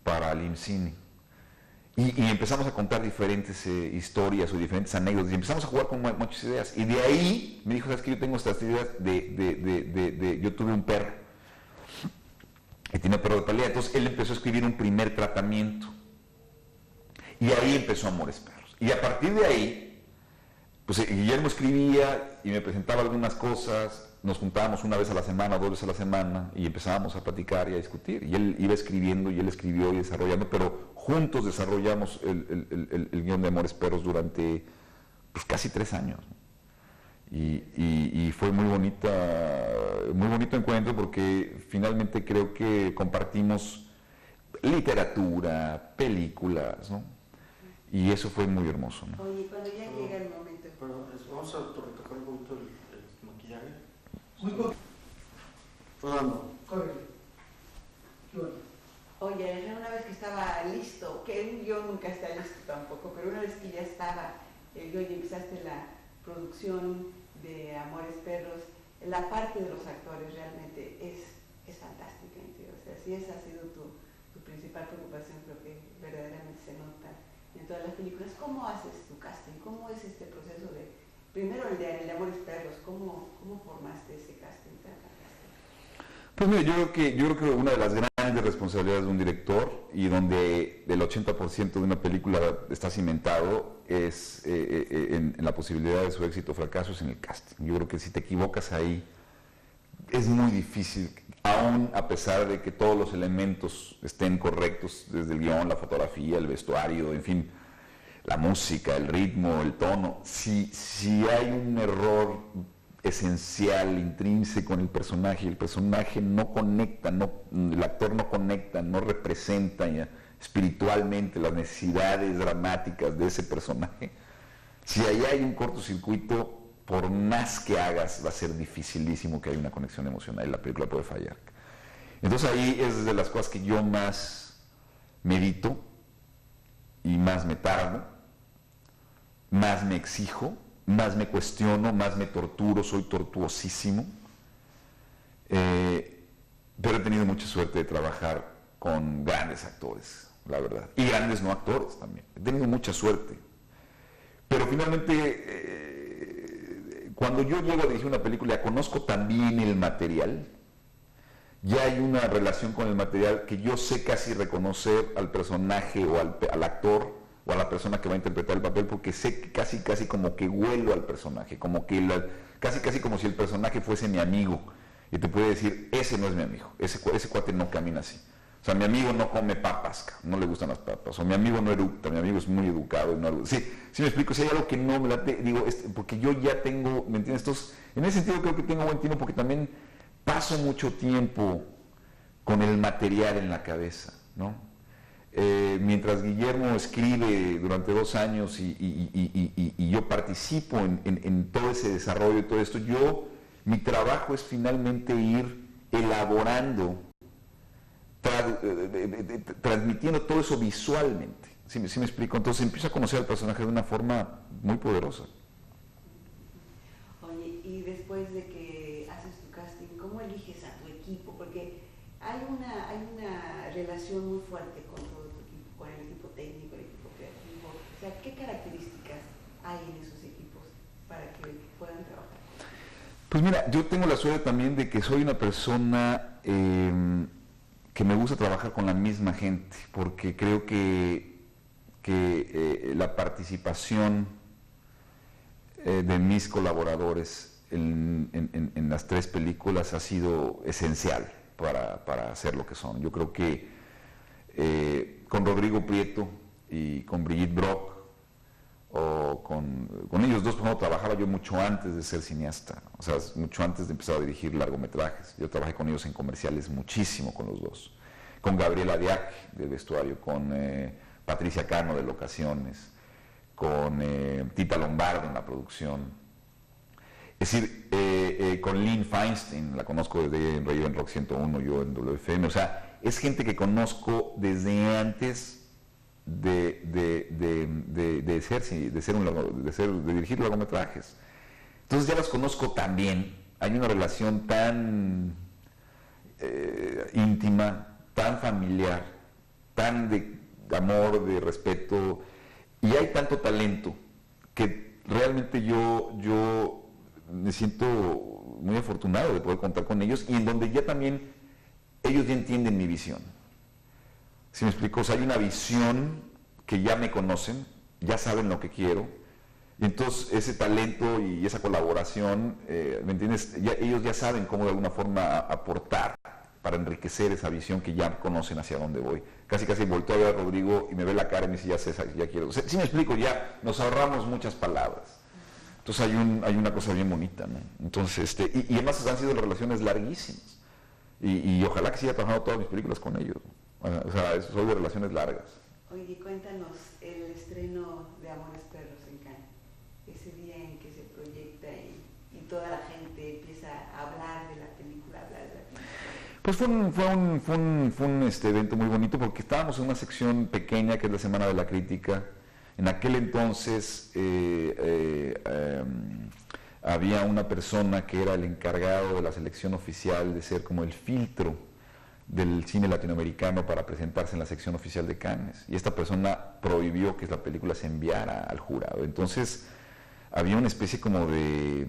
[SPEAKER 1] para el IMCINE. Y empezamos a contar diferentes historias o diferentes anécdotas y empezamos a jugar con muchas ideas. Y de ahí me dijo, ¿sabes qué? Yo tengo estas ideas yo tuve un perro que tiene un perro de pelea. Entonces él empezó a escribir un primer tratamiento. Y ahí empezó Amores Perros. Y a partir de ahí, pues Guillermo escribía y me presentaba algunas cosas. Nos juntábamos una vez a la semana, 2 veces a la semana y empezábamos a platicar y a discutir. Y él iba escribiendo y él escribió y desarrollando, pero juntos desarrollamos el guión de Amores Perros durante pues, casi 3 años. Y fue muy bonito encuentro porque finalmente creo que compartimos literatura, películas, ¿no? Y eso fue muy hermoso, ¿no?
[SPEAKER 2] Oye, cuando ya llega el momento...
[SPEAKER 3] Perdón, vamos a retocar un poquito el maquillaje.
[SPEAKER 4] Muy corto.
[SPEAKER 3] Rodando.
[SPEAKER 4] Correcto. Qué bueno.
[SPEAKER 2] Oye, una vez que estaba listo, que un guión nunca está listo tampoco, pero una vez que ya estaba el guión y empezaste la producción de Amores Perros, la parte de los actores realmente es fantástica, ¿entiendes? O sea, si esa ha sido tu principal preocupación, creo que verdaderamente se nota en todas las películas. ¿Cómo haces tu casting? ¿Cómo es este proceso de, primero el de Amores Perros, ¿cómo formaste ese casting tan fantástico?
[SPEAKER 1] Pues mira, yo creo que una de las grandes grandes responsabilidades de un director y donde el 80% de una película está cimentado es en la posibilidad de su éxito o fracaso es en el casting. Yo creo que si te equivocas ahí es muy difícil, aún a pesar de que todos los elementos estén correctos, desde el guión, la fotografía, el vestuario, en fin, la música, el ritmo, el tono, si hay un error esencial, intrínseco en el personaje no conecta, el actor no conecta, no representa espiritualmente las necesidades dramáticas de ese personaje, si ahí hay un cortocircuito, por más que hagas, va a ser dificilísimo que haya una conexión emocional y la película puede fallar. Entonces ahí es de las cosas que yo más medito y más me tardo, más me exijo, más me cuestiono, más me torturo, soy tortuosísimo, pero he tenido mucha suerte de trabajar con grandes actores, la verdad, y grandes no actores también, he tenido mucha suerte, pero finalmente cuando yo llego a dirigir una película, ya conozco también el material, ya hay una relación con el material que yo sé casi reconocer al personaje o al actor o a la persona que va a interpretar el papel, porque sé que casi como que huelo al personaje, como que casi como si el personaje fuese mi amigo, y te puede decir, ese no es mi amigo, ese cuate no camina así. O sea, mi amigo no come papas, no le gustan las papas, o mi amigo no eructa, mi amigo es muy educado. Sí me explico, si hay algo que no me late, digo, porque yo ya tengo, ¿me entiendes? En ese sentido creo que tengo buen tiempo, porque también paso mucho tiempo con el material en la cabeza, ¿no? Mientras Guillermo escribe durante 2 años y yo participo en todo ese desarrollo y todo esto, mi trabajo es finalmente ir elaborando, transmitiendo todo eso visualmente. ¿Sí me explico? Entonces empiezo a conocer al personaje de una forma muy poderosa.
[SPEAKER 2] Oye, y después de que haces tu casting, ¿cómo eliges a tu equipo? Porque hay una relación muy fuerte con todo tu equipo, con el equipo técnico, el equipo creativo. O sea, ¿qué características hay en esos equipos para que puedan trabajar?
[SPEAKER 1] Pues mira, yo tengo la suerte también de que soy una persona que me gusta trabajar con la misma gente, porque creo que la participación de mis colaboradores en las 3 películas ha sido esencial para hacer lo que son. Yo creo que con Rodrigo Prieto y con Brigitte Brock, o con ellos dos, por ejemplo, trabajaba yo mucho antes de ser cineasta, o sea, mucho antes de empezar a dirigir largometrajes. Yo trabajé con ellos en comerciales muchísimo, con los dos. Con Gabriela Diak del vestuario, con Patricia Cano de locaciones, con Tita Lombardo en la producción. Es decir, con Lynn Feinstein, la conozco desde Radio en Rock 101, yo en WFM, o sea, es gente que conozco desde antes de dirigir largometrajes. Entonces ya las conozco tan bien, hay una relación tan íntima, tan familiar, tan de amor, de respeto, y hay tanto talento que realmente yo me siento muy afortunado de poder contar con ellos, y en donde ya también ellos ya entienden mi visión. ¿Sí me explico? O sea, hay una visión que ya me conocen, ya saben lo que quiero, y entonces ese talento y esa colaboración, ¿me entiendes? Ellos ya saben cómo de alguna forma aportar para enriquecer esa visión que ya conocen hacia dónde voy. Casi volteo a ver a Rodrigo y me ve la cara y me dice, ya sé, ya quiero. O sea, ¿sí me explico? Ya nos ahorramos muchas palabras. Entonces hay una cosa bien bonita, ¿no? Entonces, y además han sido relaciones larguísimas. Y ojalá que siga trabajando todas mis películas con ellos. O sea, soy de relaciones largas.
[SPEAKER 2] Oye, cuéntanos el estreno de Amores Perros en Cannes, ese día en que se proyecta y toda la gente empieza a hablar de la película,
[SPEAKER 1] Pues fue un evento muy bonito, porque estábamos en una sección pequeña que es la Semana de la Crítica. En aquel entonces había una persona que era el encargado de la selección oficial, de ser como el filtro del cine latinoamericano para presentarse en la sección oficial de Cannes, y esta persona prohibió que la película se enviara al jurado. Entonces había una especie como de,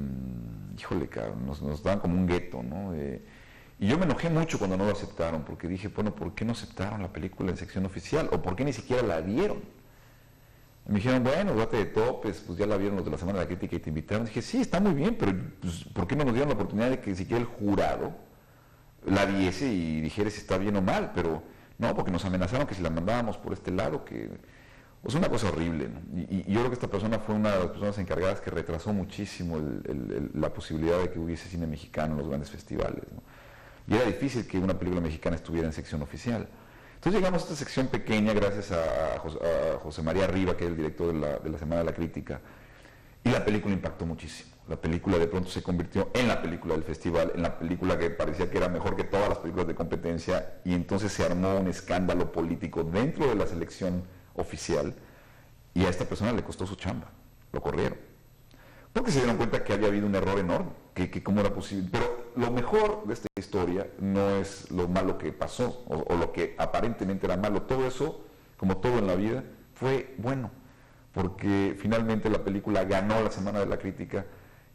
[SPEAKER 1] híjole, nos daban como un gueto, ¿no? Y yo me enojé mucho cuando no lo aceptaron, porque dije, bueno, ¿por qué no aceptaron la película en sección oficial? ¿O por qué ni siquiera la dieron? Y me dijeron, bueno, date de topes, pues ya la vieron los de la Semana de la Crítica y te invitaron. Y dije, sí, está muy bien, pero pues, ¿por qué no nos dieron la oportunidad de que siquiera el jurado la viese y dijera si está bien o mal? Pero no, porque nos amenazaron que si la mandábamos por este lado, que... Es una cosa horrible, ¿no? Y yo creo que esta persona fue una de las personas encargadas que retrasó muchísimo la posibilidad de que hubiese cine mexicano en los grandes festivales, ¿no? Y era difícil que una película mexicana estuviera en sección oficial. Entonces llegamos a esta sección pequeña gracias a José María Riva, que es el director de la Semana de la Crítica, y la película impactó muchísimo. La película de pronto se convirtió en la película del festival, en la película que parecía que era mejor que todas las películas de competencia, y entonces se armó un escándalo político dentro de la selección oficial, y a esta persona le costó su chamba, lo corrieron. Porque se dieron cuenta que había habido un error enorme, que cómo era posible. Pero lo mejor de esta historia no es lo malo que pasó, o lo que aparentemente era malo. Todo eso, como todo en la vida, fue bueno, porque finalmente la película ganó la Semana de la Crítica,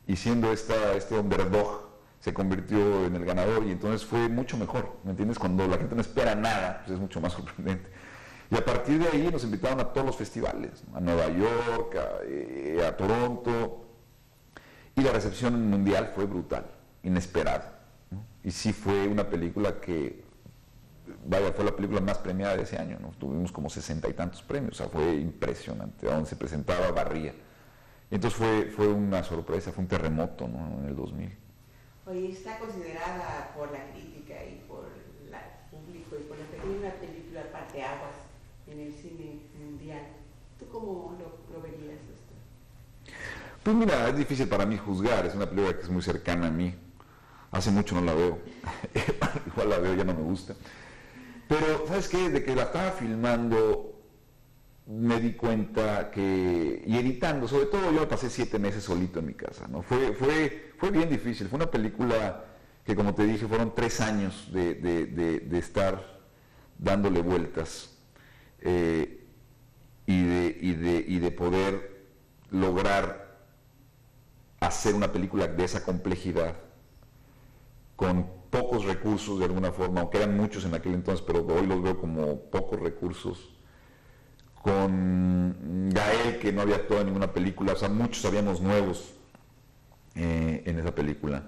[SPEAKER 1] y siendo este underdog, se convirtió en el ganador, y entonces fue mucho mejor, ¿me entiendes? Cuando la gente no espera nada, pues es mucho más sorprendente. Y a partir de ahí nos invitaron a todos los festivales, ¿no? A Nueva York, a Toronto, y la recepción mundial fue brutal, inesperada, ¿no? Y sí fue una película que, vaya, fue la película más premiada de ese año, ¿no? Tuvimos como 60 y tantos premios, o sea, fue impresionante, a donde se presentaba barría. Y entonces fue una sorpresa, fue un terremoto, ¿no? En el 2000.
[SPEAKER 2] Oye, está considerada por la crítica y por el público y por la película, una película parteaguas en el cine mundial. ¿Tú cómo lo verías esto?
[SPEAKER 1] Pues mira, es difícil para mí juzgar, es una película que es muy cercana a mí. Hace mucho no la veo, igual la veo, ya no me gusta. Pero, ¿sabes qué? De que la estaba filmando, me di cuenta que, y editando, sobre todo yo pasé 7 meses solito en mi casa, ¿no? Fue bien difícil, fue una película que, como te dije, fueron 3 años de estar dándole vueltas. Y de poder lograr hacer una película de esa complejidad con pocos recursos de alguna forma, aunque eran muchos en aquel entonces, pero hoy los veo como pocos recursos, con Gael, que no había actuado en ninguna película, o sea, muchos habíamos nuevos en esa película,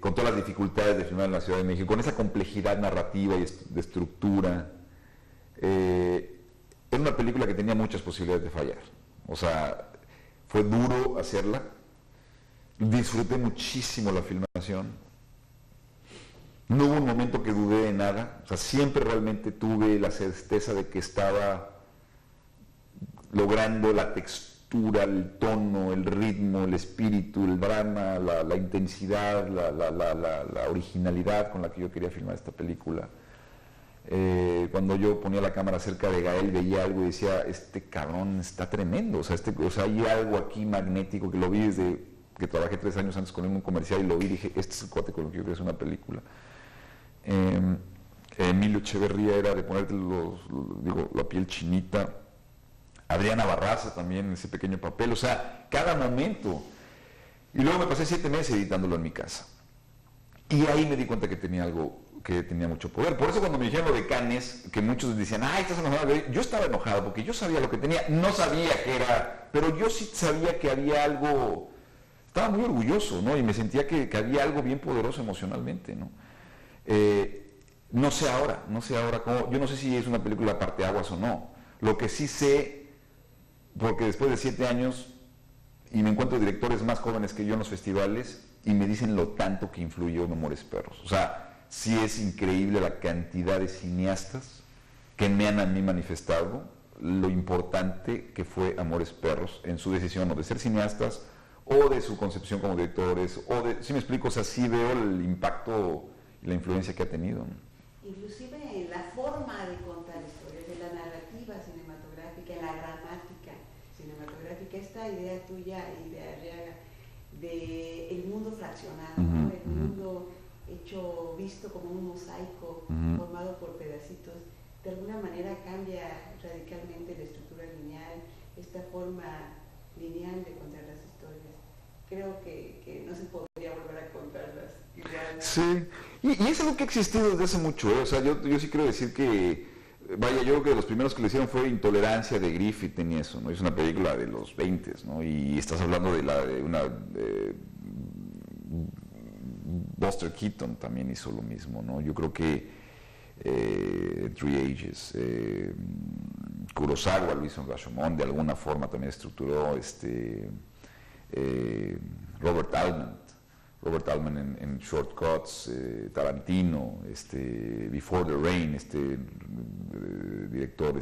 [SPEAKER 1] con todas las dificultades de filmar en la Ciudad de México, con esa complejidad narrativa y de estructura. Era una película que tenía muchas posibilidades de fallar. O sea, fue duro hacerla. Disfruté muchísimo la filmación. No hubo un momento que dudé de nada. O sea, siempre realmente tuve la certeza de que estaba logrando la textura, el tono, el ritmo, el espíritu, el drama, la intensidad, la originalidad con la que yo quería filmar esta película. Cuando yo ponía la cámara cerca de Gael veía algo y decía, este cabrón está tremendo, o sea, hay algo aquí magnético, que lo vi desde que trabajé 3 años antes con él en un comercial, y lo vi y dije, este es el cuate con el que yo quiero hacer una película. Emilio Echeverría era de ponerte la piel chinita, Adriana Barraza también en ese pequeño papel, o sea, cada momento. Y luego me pasé 7 meses editándolo en mi casa, y ahí me di cuenta que tenía algo que tenía mucho poder. Por eso cuando me dijeron lo de Cannes, que muchos decían, ay, estás enojado, yo estaba enojado porque yo sabía lo que tenía, no sabía qué era, pero yo sí sabía que había algo, estaba muy orgulloso, ¿no? Y me sentía que había algo bien poderoso emocionalmente, ¿no? No sé ahora cómo, yo no sé si es una película parteaguas o no. Lo que sí sé, porque después de 7 años, y me encuentro directores más jóvenes que yo en los festivales, y me dicen lo tanto que influyó en Amores Perros. O sea, sí es increíble la cantidad de cineastas que me han a mí manifestado lo importante que fue Amores Perros en su decisión o de ser cineastas o de su concepción como directores, o de, si me explico, o sea, sí veo el impacto y la influencia que ha tenido, ¿no?
[SPEAKER 2] Inclusive en la forma de contar historias, de la narrativa cinematográfica, en la gramática cinematográfica, esta idea tuya y de Arriaga, de el mundo fraccionado, ¿no? El mundo visto como un mosaico formado por pedacitos, de alguna manera cambia radicalmente la estructura lineal, esta forma lineal de contar las historias. Creo que no se podría volver a contarlas igual.
[SPEAKER 1] Sí, y es algo que ha existido desde hace mucho, ¿eh? O sea, yo sí quiero decir que, vaya, yo creo que de los primeros que le hicieron fue Intolerancia de Griffith en eso, ¿no? Es una película de los 20, ¿no? Y estás hablando de una... Buster Keaton también hizo lo mismo, ¿no? Yo creo que Three Ages, Kurosawa lo hizo en Rashomon, de alguna forma también estructuró Robert Altman en Shortcuts, Tarantino, Before the Rain, director,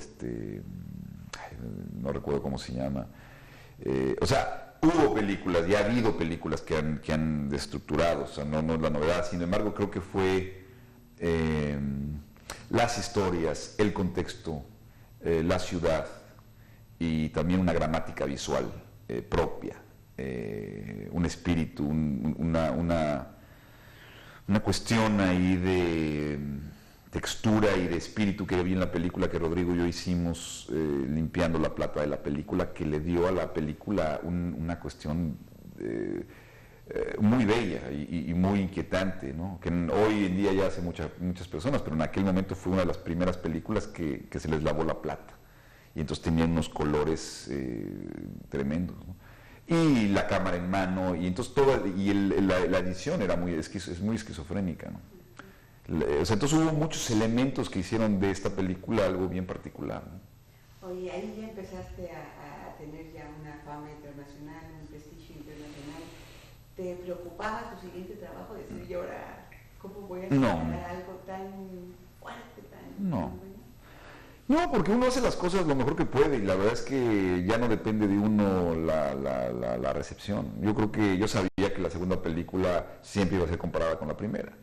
[SPEAKER 1] no recuerdo cómo se llama. O sea, hubo películas, y ha habido películas que han destructurado, o sea, no es la novedad. Sin embargo, creo que fue las historias, el contexto, la ciudad y también una gramática visual propia. Un espíritu, una cuestión ahí de textura y de espíritu que vi en la película que Rodrigo y yo hicimos limpiando la plata de la película, que le dio a la película una cuestión muy bella y muy inquietante, ¿no? Que hoy en día ya hace muchas personas, pero en aquel momento fue una de las primeras películas que se les lavó la plata, y entonces tenían unos colores tremendos, ¿no? Y la cámara en mano, y entonces la edición era es muy esquizofrénica, ¿no? O sea, entonces hubo muchos elementos que hicieron de esta película algo bien particular, ¿no?
[SPEAKER 2] Oye, ahí ya empezaste a tener ya una fama internacional, un prestigio internacional. ¿Te preocupaba tu siguiente trabajo? Decir, ¿y ahora cómo voy a generar algo tan fuerte, tan bueno?
[SPEAKER 1] No, porque uno hace las cosas lo mejor que puede, y la verdad es que ya no depende de uno la recepción. Yo sabía que la segunda película siempre iba a ser comparada con la primera,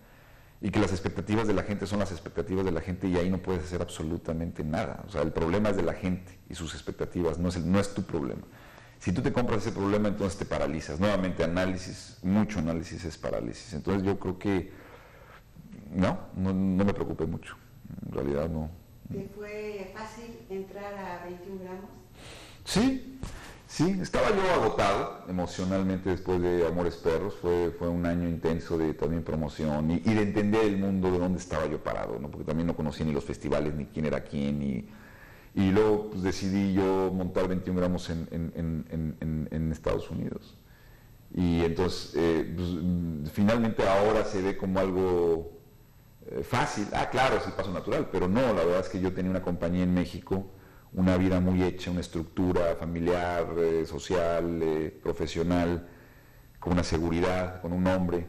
[SPEAKER 1] y que las expectativas de la gente son las expectativas de la gente, y ahí no puedes hacer absolutamente nada. O sea, el problema es de la gente y sus expectativas, no es tu problema. Si tú te compras ese problema, entonces te paralizas. Nuevamente, mucho análisis es parálisis. Entonces yo creo que no me preocupé mucho, en realidad no.
[SPEAKER 2] ¿Te fue fácil entrar a 21 gramos?
[SPEAKER 1] Sí, estaba yo agotado emocionalmente después de Amores Perros. Fue un año intenso de también promoción y de entender el mundo, de dónde estaba yo parado, ¿no? Porque también no conocía ni los festivales, ni quién era quién, y luego pues, decidí yo montar 21 gramos en Estados Unidos. Y entonces, finalmente ahora se ve como algo fácil. Claro, es el paso natural, pero no, la verdad es que yo tenía una compañía en México, una vida muy hecha, una estructura familiar, social, profesional, con una seguridad, con un nombre,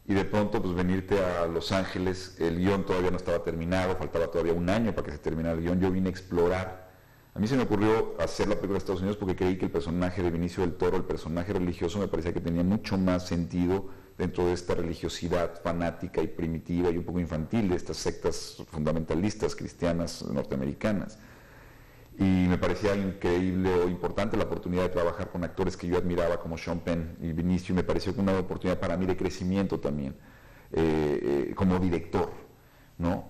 [SPEAKER 1] y de pronto pues venirte a Los Ángeles, el guión todavía no estaba terminado, faltaba todavía un año para que se terminara el guión. Yo vine a explorar. A mí se me ocurrió hacer la película de Estados Unidos porque creí que el personaje de Benicio del Toro, el personaje religioso, me parecía que tenía mucho más sentido dentro de esta religiosidad fanática y primitiva y un poco infantil de estas sectas fundamentalistas cristianas norteamericanas. Y me parecía increíble o importante la oportunidad de trabajar con actores que yo admiraba como Sean Penn y Benicio. Me pareció que una oportunidad para mí de crecimiento también, como director, ¿no?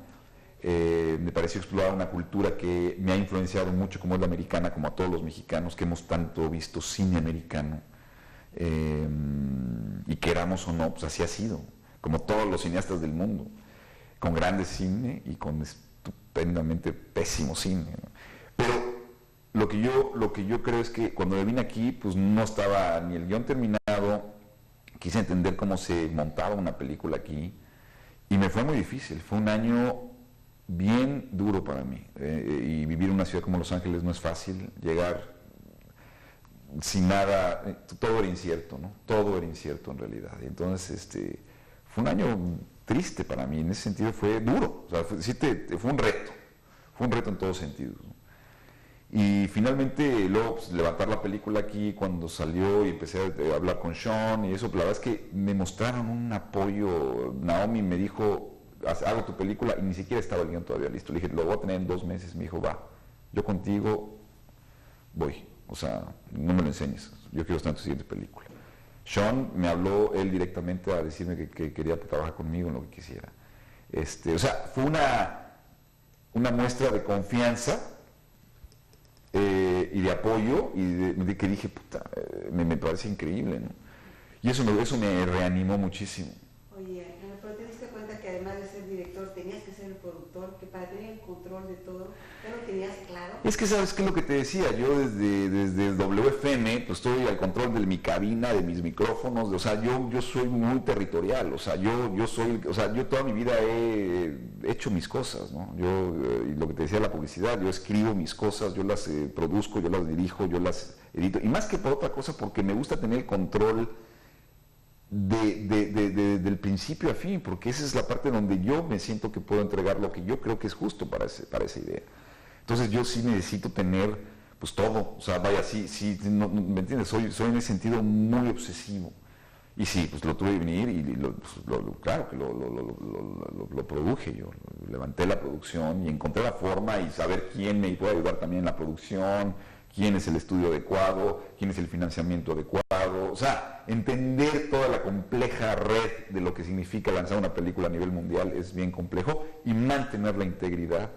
[SPEAKER 1] Me pareció explorar una cultura que me ha influenciado mucho, como es la americana, como a todos los mexicanos que hemos tanto visto cine americano, y queramos o no, pues así ha sido, como todos los cineastas del mundo, con grandes cine y con estupendamente pésimo cine, ¿no? Pero lo que yo creo es que cuando me vine aquí, pues no estaba ni el guión terminado, quise entender cómo se montaba una película aquí, y me fue muy difícil. Fue un año bien duro para mí, y vivir en una ciudad como Los Ángeles no es fácil. Llegar sin nada, todo era incierto, ¿no? Todo era incierto en realidad. Entonces, fue un año triste para mí. En ese sentido fue duro, o sea, fue un reto en todos sentidos, ¿no? Y finalmente luego pues, levantar la película aquí cuando salió y empecé a hablar con Sean y eso, la verdad es que me mostraron un apoyo. Naomi me dijo, hago tu película, y ni siquiera estaba el guión todavía listo. Le dije, lo voy a tener en 2 meses. Me dijo, va, yo contigo voy, o sea, no me lo enseñes, yo quiero estar en tu siguiente película. Sean me habló él directamente a decirme que quería trabajar conmigo en lo que quisiera. O sea, fue una muestra de confianza y de apoyo, y de que dije, puta, me parece increíble, ¿no? Y eso me reanimó muchísimo.
[SPEAKER 2] Oye, productor, que para tener el control de todo, ¿ya lo tenías claro?
[SPEAKER 1] Es que sabes qué es lo que te decía, yo desde WFM pues estoy al control de mi cabina, de mis micrófonos, o sea, yo soy muy territorial, o sea, yo toda mi vida he hecho mis cosas, ¿no? Y lo que te decía de la publicidad, yo escribo mis cosas, yo las produzco, yo las dirijo, yo las edito, y más que por otra cosa porque me gusta tener el control del principio a fin, porque esa es la parte donde yo me siento que puedo entregar lo que yo creo que es justo para esa idea. Entonces yo sí necesito tener pues todo, o sea, vaya, sí, no, ¿me entiendes? Soy en ese sentido muy obsesivo. Y sí, pues lo tuve que venir y claro que lo produje yo, levanté la producción y encontré la forma y saber quién me puede ayudar también en la producción, quién es el estudio adecuado, quién es el financiamiento adecuado, o sea, entender toda la compleja red de lo que significa lanzar una película a nivel mundial es bien complejo y mantener la integridad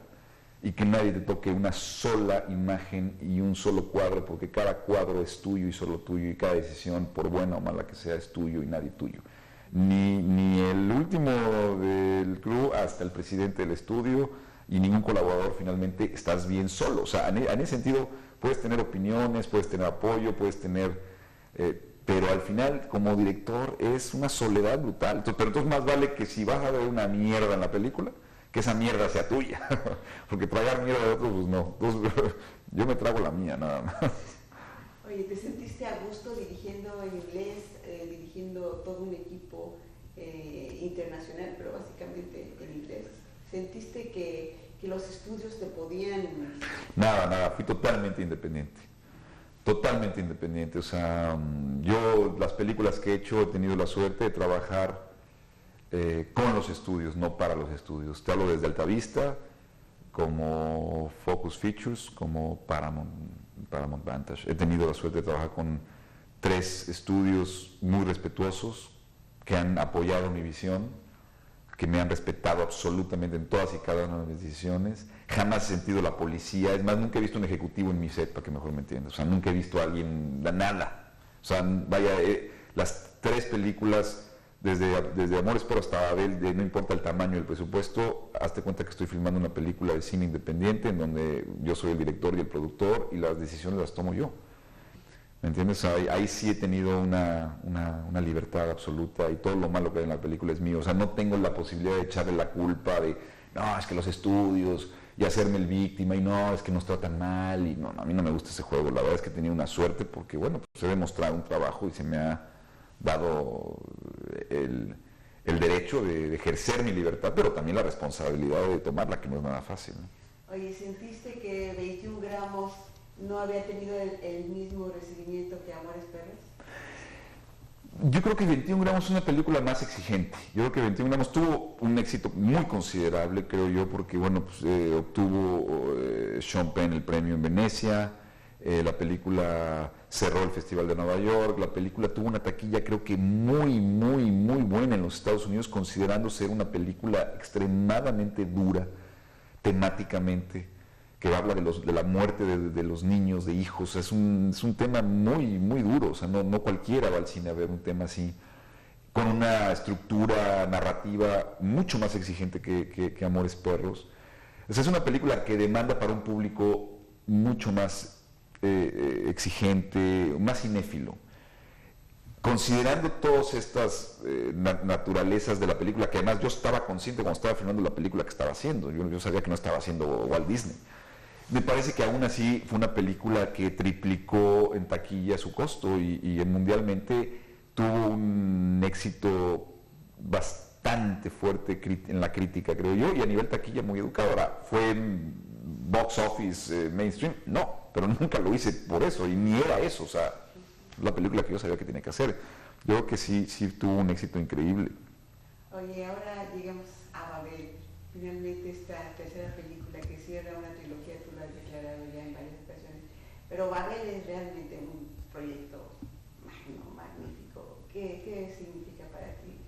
[SPEAKER 1] y que nadie te toque una sola imagen y un solo cuadro, porque cada cuadro es tuyo y solo tuyo y cada decisión, por buena o mala que sea, es tuyo y nadie tuyo. Ni el último del crew hasta el presidente del estudio y ningún colaborador, finalmente estás bien solo. O sea, en ese sentido puedes tener opiniones, puedes tener apoyo, puedes tener... pero al final, como director, es una soledad brutal. Pero entonces más vale que si vas a ver una mierda en la película, que esa mierda sea tuya. Porque tragar mierda de otros, pues no. Entonces, yo me trago la mía, nada más.
[SPEAKER 2] Oye, ¿te sentiste a gusto dirigiendo en inglés, dirigiendo todo un equipo internacional, pero básicamente en inglés? ¿Sentiste que los estudios te podían...?
[SPEAKER 1] Nada, fui totalmente independiente. Totalmente independiente. O sea, yo las películas que he hecho he tenido la suerte de trabajar con los estudios, no para los estudios. Te hablo desde Altavista, como Focus Features, como Paramount Vantage. He tenido la suerte de trabajar con 3 estudios muy respetuosos que han apoyado mi visión, que me han respetado absolutamente en todas y cada una de mis decisiones. Jamás he sentido la policía, es más, nunca he visto un ejecutivo en mi set, para que mejor me entiendas. O sea, nunca he visto a alguien, nada. O sea, vaya, las 3 películas, desde Amores Perros hasta Babel, no importa el tamaño del presupuesto, hazte cuenta que estoy filmando una película de cine independiente en donde yo soy el director y el productor y las decisiones las tomo yo. ¿Me entiendes? Ahí sí he tenido una libertad absoluta y todo lo malo que hay en la película es mío. O sea, no tengo la posibilidad de echarle la culpa de, no, es que los estudios, y hacerme el víctima, y no, es que nos tratan mal, y no, a mí no me gusta ese juego. La verdad es que he tenido una suerte porque, bueno, pues he demostrado un trabajo y se me ha dado el derecho de ejercer mi libertad, pero también la responsabilidad de tomarla, que no es nada fácil, ¿no?
[SPEAKER 2] Oye, ¿sentiste que 21 gramos no había tenido el mismo recibimiento que Amores Perros?
[SPEAKER 1] Yo creo que 21 gramos es una película más exigente. Yo creo que 21 gramos tuvo un éxito muy considerable, creo yo, porque bueno, pues, obtuvo Sean Penn el premio en Venecia, la película cerró el Festival de Nueva York, la película tuvo una taquilla creo que muy buena en los Estados Unidos, considerando ser una película extremadamente dura temáticamente, que habla de la muerte de los niños, de hijos. Es un tema muy duro. O sea, no cualquiera va al cine a ver un tema así, con una estructura narrativa mucho más exigente que Amores Perros. O sea, es una película que demanda para un público mucho más exigente, más cinéfilo. Considerando todas estas naturalezas de la película, que además yo estaba consciente cuando estaba filmando la película que estaba haciendo, yo sabía que no estaba haciendo Walt Disney. Me parece que aún así fue una película que triplicó en taquilla su costo y mundialmente tuvo un éxito bastante fuerte en la crítica, creo yo, y a nivel taquilla muy educado. Ahora, ¿fue en box office mainstream? No, pero nunca lo hice por eso, y ni era eso. O sea, la película que yo sabía que tenía que hacer. Yo creo que sí tuvo un éxito increíble.
[SPEAKER 2] Oye, ahora llegamos a Babel. Finalmente esta tercera película que cierra una trilogía, tú lo has declarado ya en varias ocasiones, pero Babel es realmente un proyecto magnífico. ¿Qué significa para ti?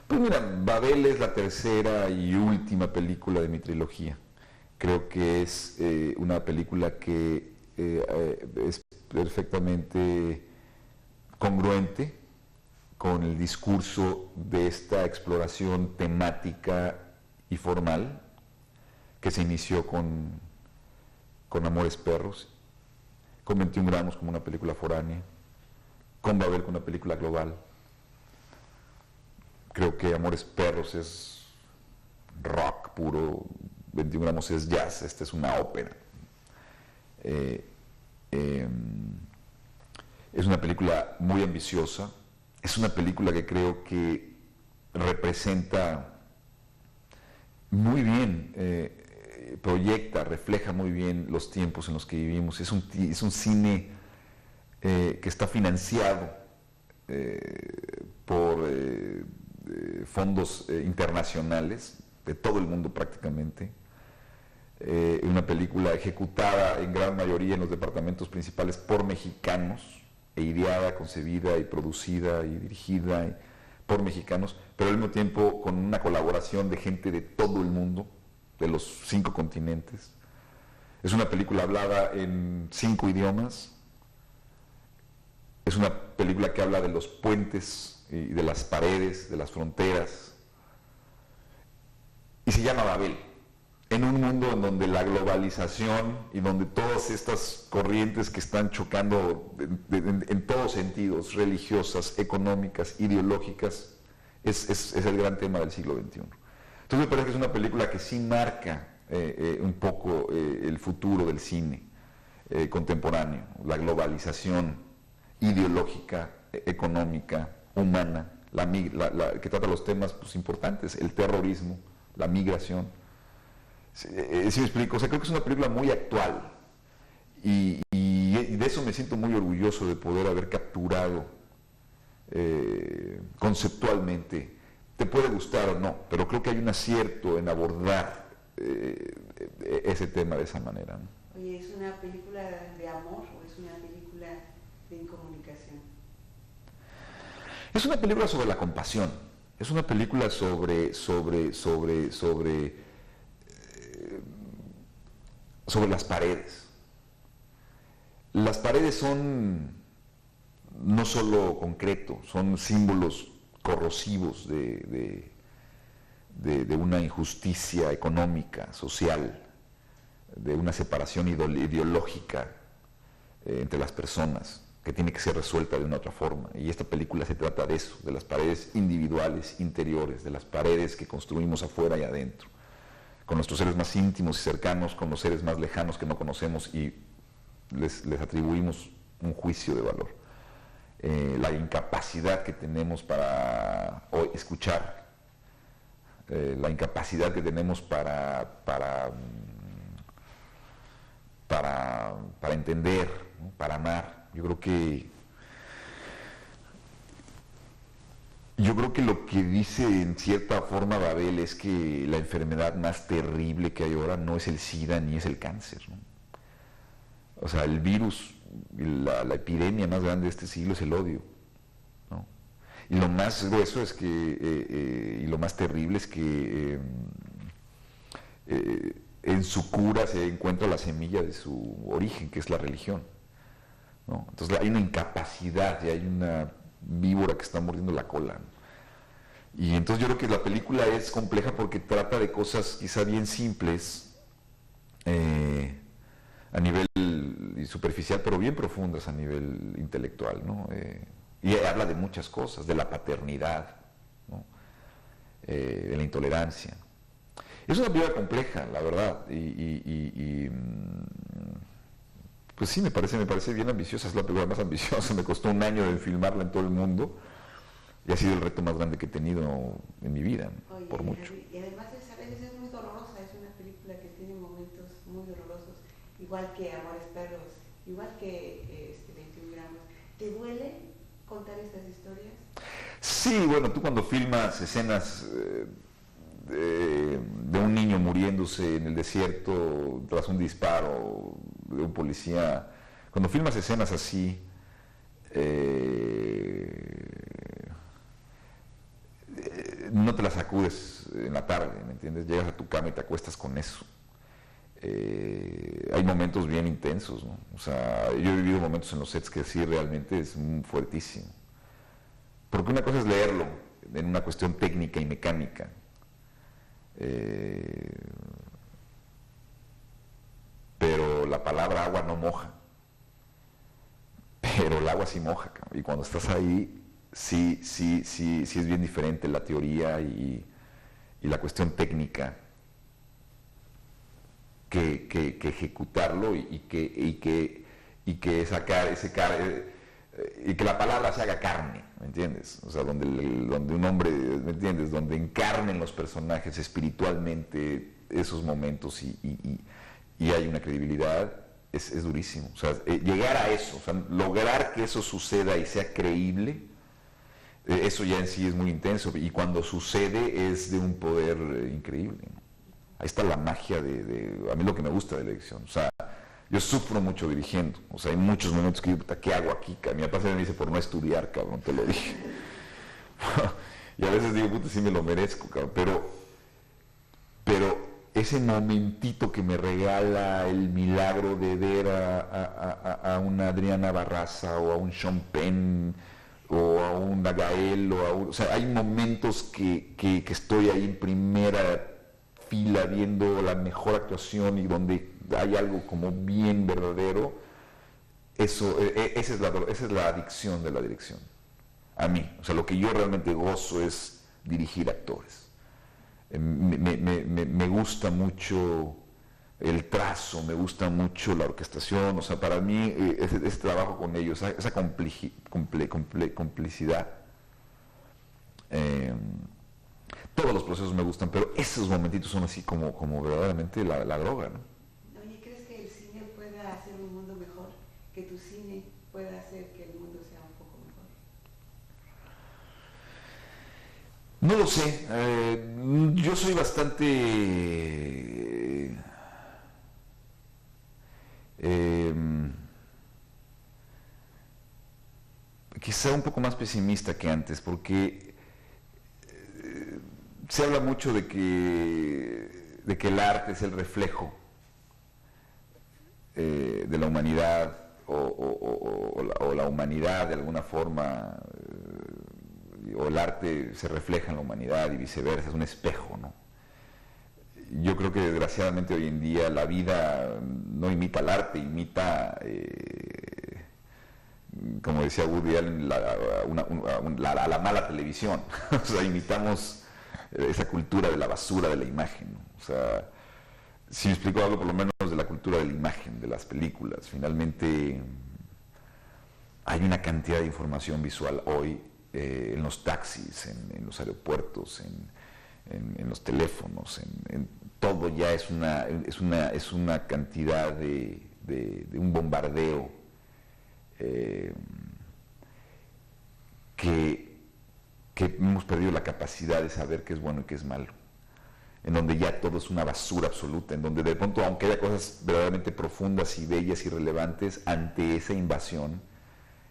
[SPEAKER 1] Pues mira, Babel es la tercera y última película de mi trilogía. Creo que es una película que es perfectamente congruente con el discurso de esta exploración temática y formal, que se inició con Amores Perros, con 21 gramos como una película foránea, con Babel como una película global. Creo que Amores Perros es rock puro, 21 gramos es jazz, esta es una ópera. Es una película muy ambiciosa, es una película que creo que representa muy bien, proyecta, refleja muy bien los tiempos en los que vivimos. Es un cine que está financiado por fondos internacionales de todo el mundo prácticamente. Una película ejecutada en gran mayoría en los departamentos principales por mexicanos, e ideada, concebida y producida y dirigida por mexicanos, pero al mismo tiempo con una colaboración de gente de todo el mundo, de los 5 continentes. Es una película hablada en 5 idiomas. Es una película que habla de los puentes y de las paredes, de las fronteras. Y se llama Babel. En un mundo en donde la globalización y donde todas estas corrientes que están chocando en todos sentidos, religiosas, económicas, ideológicas, es el gran tema del siglo XXI. Entonces me parece que es una película que sí marca un poco el futuro del cine contemporáneo, la globalización ideológica, económica, humana, que trata los temas pues, importantes, el terrorismo, la migración. ¿Sí me explico? O sea, creo que es una película muy actual y de eso me siento muy orgulloso de poder haber capturado conceptualmente. Te puede gustar o no, pero creo que hay un acierto en abordar ese tema de esa manera, ¿no?
[SPEAKER 2] Oye, ¿es una película de amor o es una película de incomunicación?
[SPEAKER 1] Es una película sobre la compasión, es una película sobre las paredes. Las paredes son no solo concreto, son símbolos corrosivos de una injusticia económica, social, de una separación ideológica entre las personas que tiene que ser resuelta de una otra forma. Y esta película se trata de eso, de las paredes individuales, interiores, de las paredes que construimos afuera y adentro, con nuestros seres más íntimos y cercanos, con los seres más lejanos que no conocemos y les atribuimos un juicio de valor. La incapacidad que tenemos para escuchar, la incapacidad que tenemos para entender, ¿no? Para amar. Yo creo que lo que dice en cierta forma Babel es que la enfermedad más terrible que hay ahora no es el SIDA ni es el cáncer, ¿no? O sea, el virus, la epidemia más grande de este siglo es el odio, ¿no? Y lo más grueso es que, y lo más terrible es que en su cura se encuentra la semilla de su origen, que es la religión, ¿no? Entonces hay una incapacidad y hay una víbora que está mordiendo la cola, ¿no? Y entonces yo creo que la película es compleja porque trata de cosas quizá bien simples a nivel superficial, pero bien profundas a nivel intelectual, ¿no? Y habla de muchas cosas, de la paternidad, ¿no? De la intolerancia. Es una película compleja, la verdad, pues sí, me parece bien ambiciosa, es la película más ambiciosa, me costó 1 año de filmarla en todo el mundo y ha sido el reto más grande que he tenido en mi vida, ¿no? Por mucho.
[SPEAKER 2] Y además a veces es muy dolorosa, es una película que tiene momentos muy dolorosos, igual que Amores Perros, igual que 21 gramos. ¿Te duele contar estas historias?
[SPEAKER 1] Sí, bueno, tú cuando filmas escenas de un niño muriéndose en el desierto tras un disparo de un policía, cuando filmas escenas así, no te las sacudes en la tarde, ¿me entiendes? Llegas a tu cama y te acuestas con eso. Hay momentos bien intensos, ¿no? O sea, yo he vivido momentos en los sets que sí realmente es fuertísimo. Porque una cosa es leerlo en una cuestión técnica y mecánica, Pero la palabra agua no moja, pero el agua sí moja, cabrón. Y cuando estás ahí, sí es bien diferente la teoría y la cuestión técnica que ejecutarlo y que sacar y que la palabra se haga carne, ¿me entiendes? O sea, donde un hombre, ¿me entiendes? Donde encarnen los personajes espiritualmente esos momentos y hay una credibilidad, es durísimo. O sea, llegar a eso, o sea, lograr que eso suceda y sea creíble, eso ya en sí es muy intenso, y cuando sucede es de un poder increíble, ¿no? Ahí está la magia a mí lo que me gusta de la dirección. O sea, yo sufro mucho dirigiendo. O sea, hay muchos momentos que digo, ¿qué hago aquí? Mi papá se me dice, por no estudiar, cabrón, te lo dije. Y a veces digo, puta, sí me lo merezco, cabrón. Pero ese momentito que me regala el milagro de ver a una Adriana Barraza o a un Sean Penn o a un Gael o sea, hay momentos que estoy ahí en primera fila viendo la mejor actuación y donde hay algo como bien verdadero. Esa es la adicción de la dirección a mí. O sea, lo que yo realmente gozo es dirigir actores. Me gusta mucho el trazo, me gusta mucho la orquestación. O sea, para mí ese trabajo con ellos, esa complicidad, todos los procesos me gustan, pero esos momentitos son así como verdaderamente la droga, ¿no?
[SPEAKER 2] Oye, ¿crees que el cine pueda hacer un mundo mejor? ¿Que tu cine pueda hacer que el mundo sea un poco mejor?
[SPEAKER 1] No lo sé. Yo soy bastante quizá un poco más pesimista que antes, porque se habla mucho de que el arte es el reflejo de la humanidad o la humanidad de alguna forma, o el arte se refleja en la humanidad y viceversa, es un espejo, ¿no? Yo creo que desgraciadamente hoy en día la vida no imita el arte, imita, como decía Woody Allen, la mala televisión. O sea, imitamos esa cultura de la basura de la imagen, ¿no? O sea, si me explico algo por lo menos de la cultura de la imagen, de las películas, finalmente hay una cantidad de información visual hoy en los taxis, en los aeropuertos, en los teléfonos, todo ya es una cantidad de un bombardeo que hemos perdido la capacidad de saber qué es bueno y qué es malo, en donde ya todo es una basura absoluta, en donde de pronto, aunque haya cosas verdaderamente profundas y bellas y relevantes, ante esa invasión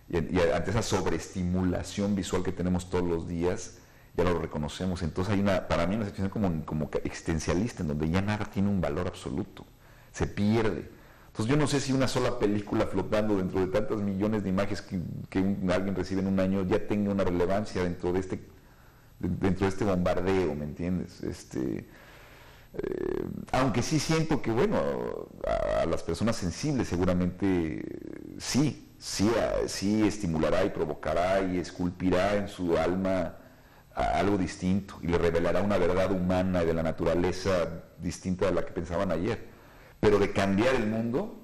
[SPEAKER 1] y ante esa sobreestimulación visual que tenemos todos los días, ya lo reconocemos. Entonces hay para mí una situación como existencialista, en donde ya nada tiene un valor absoluto, se pierde. Entonces yo no sé si una sola película flotando dentro de tantas millones de imágenes que alguien recibe en un año ya tenga una relevancia dentro de este bombardeo, ¿me entiendes? Aunque sí siento que, bueno, a las personas sensibles seguramente sí estimulará y provocará y esculpirá en su alma algo distinto y le revelará una verdad humana y de la naturaleza distinta a la que pensaban ayer. Pero de cambiar el mundo,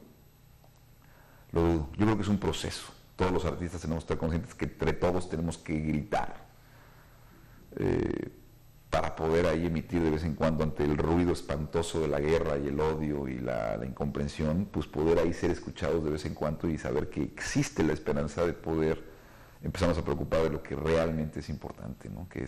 [SPEAKER 1] lo dudo. Yo creo que es un proceso. Todos los artistas tenemos que estar conscientes que entre todos tenemos que gritar para poder ahí emitir de vez en cuando ante el ruido espantoso de la guerra y el odio y la incomprensión, pues poder ahí ser escuchados de vez en cuando y saber que existe la esperanza de poder empezarnos a preocupar de lo que realmente es importante, ¿no? Que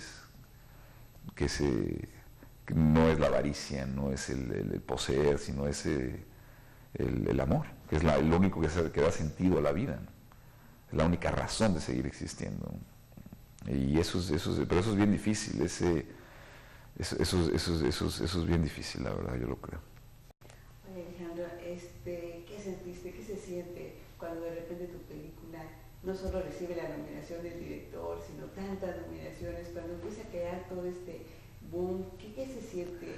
[SPEAKER 1] no es la avaricia, no es el poseer, sino es el amor, que es lo único que da sentido a la vida, ¿no? Es la única razón de seguir existiendo, ¿no? Y pero eso es bien difícil, eso es bien difícil, la verdad, yo lo creo.
[SPEAKER 2] Oye, Alejandro, ¿qué sentiste, qué se siente cuando de repente tu película no solo recibe la nominación del director, sino tantas nominaciones, cuando empieza a crear todo este boom. ¿Qué se siente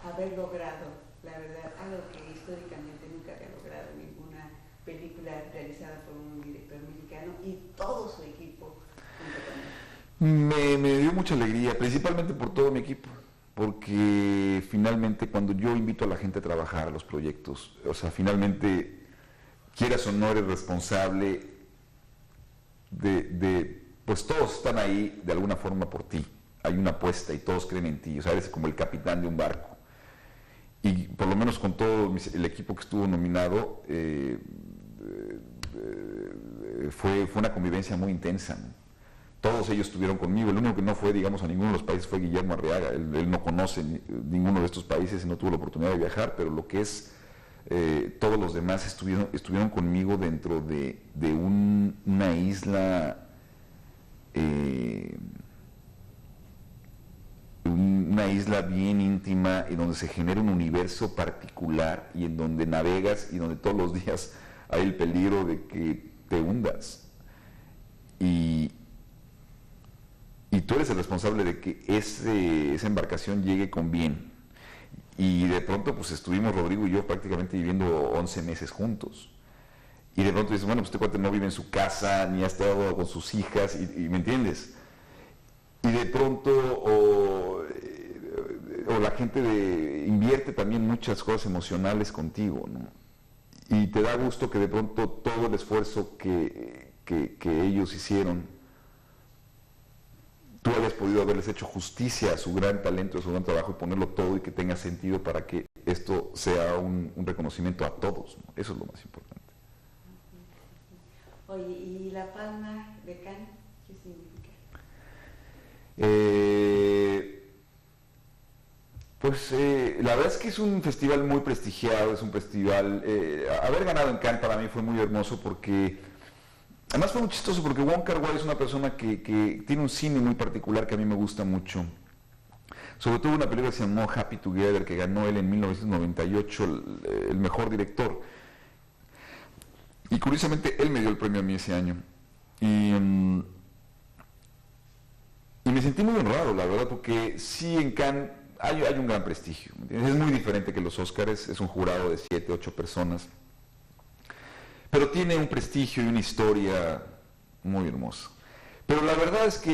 [SPEAKER 2] haber logrado, la verdad, algo que históricamente nunca había logrado ninguna película realizada por un director mexicano y todo su equipo junto con él?
[SPEAKER 1] Me dio mucha alegría, principalmente por todo mi equipo, porque finalmente cuando yo invito a la gente a trabajar a los proyectos, o sea, finalmente, quieras o no, eres responsable pues todos están ahí de alguna forma por ti, hay una apuesta y todos creen en ti, o sea, eres como el capitán de un barco. Y por lo menos con todo el equipo que estuvo nominado, fue una convivencia muy intensa, ¿no? Todos ellos estuvieron conmigo, el único que no fue, digamos, a ninguno de los países fue Guillermo Arriaga. Él no conoce ninguno de estos países y no tuvo la oportunidad de viajar, pero lo que es, todos los demás estuvieron conmigo dentro de una isla, bien íntima, y donde se genera un universo particular y en donde navegas y donde todos los días hay el peligro de que te hundas. Y tú eres el responsable de que esa embarcación llegue con bien. Y de pronto pues estuvimos Rodrigo y yo prácticamente viviendo 11 meses juntos. Y de pronto dices, bueno, pues este cuate no vive en su casa, ni ha estado con sus hijas, y ¿me entiendes? Y de pronto, o la gente invierte también muchas cosas emocionales contigo, ¿no? Y te da gusto que de pronto todo el esfuerzo que ellos hicieron, tú hayas podido haberles hecho justicia a su gran talento, a su gran trabajo, y ponerlo todo y que tenga sentido para que esto sea un reconocimiento a todos, ¿no? Eso es lo más importante.
[SPEAKER 2] Oye, ¿y la Palma de Cannes qué significa?
[SPEAKER 1] La verdad es que es un festival muy prestigiado, es un festival, haber ganado en Cannes para mí fue muy hermoso porque, además fue muy chistoso porque Wong Kar-wai es una persona que tiene un cine muy particular que a mí me gusta mucho. Sobre todo una película que se llamó Happy Together, que ganó él en 1998 el mejor director. Y curiosamente él me dio el premio a mí ese año. Y me sentí muy honrado, la verdad, porque sí en Cannes hay un gran prestigio, ¿me entiendes? Es muy diferente que los Óscares, es un jurado de 7, 8 personas, pero tiene un prestigio y una historia muy hermosa. Pero la verdad es que,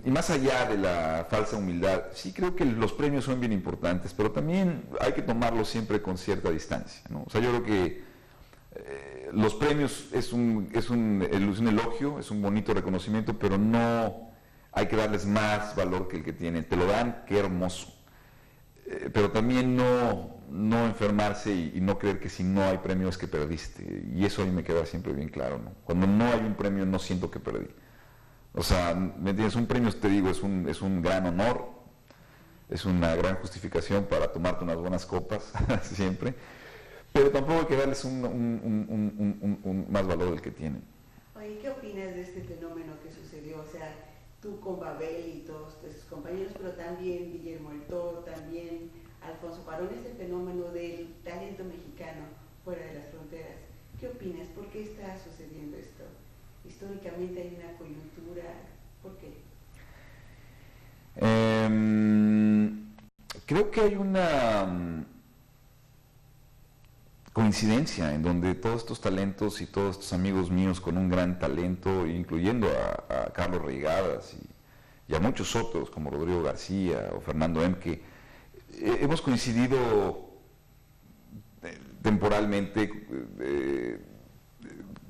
[SPEAKER 1] y más allá de la falsa humildad, sí creo que los premios son bien importantes, pero también hay que tomarlos siempre con cierta distancia, ¿no? O sea, yo creo que los premios es un elogio, es un bonito reconocimiento, pero no hay que darles más valor que el que tienen. Te lo dan, qué hermoso. Pero también no enfermarse y no creer que si no hay premio es que perdiste. Y eso a mí me queda siempre bien claro, ¿no? Cuando no hay un premio no siento que perdí. O sea, ¿me entiendes? Un premio, te digo, es un gran honor, es una gran justificación para tomarte unas buenas copas, siempre. Pero tampoco hay que darles un más valor del que tienen.
[SPEAKER 2] Oye, ¿qué opinas de este fenómeno que sucedió? O sea, tú con Babel y todos tus compañeros, pero también Guillermo del Toro, también Alfonso Cuarón, este fenómeno del talento mexicano fuera de las fronteras. ¿Qué opinas? ¿Por qué está sucediendo esto? Históricamente hay una coyuntura. ¿Por qué?
[SPEAKER 1] Creo que hay una coincidencia en donde todos estos talentos y todos estos amigos míos con un gran talento, incluyendo a Carlos Reigadas y a muchos otros como Rodrigo García o Fernando que hemos coincidido temporalmente,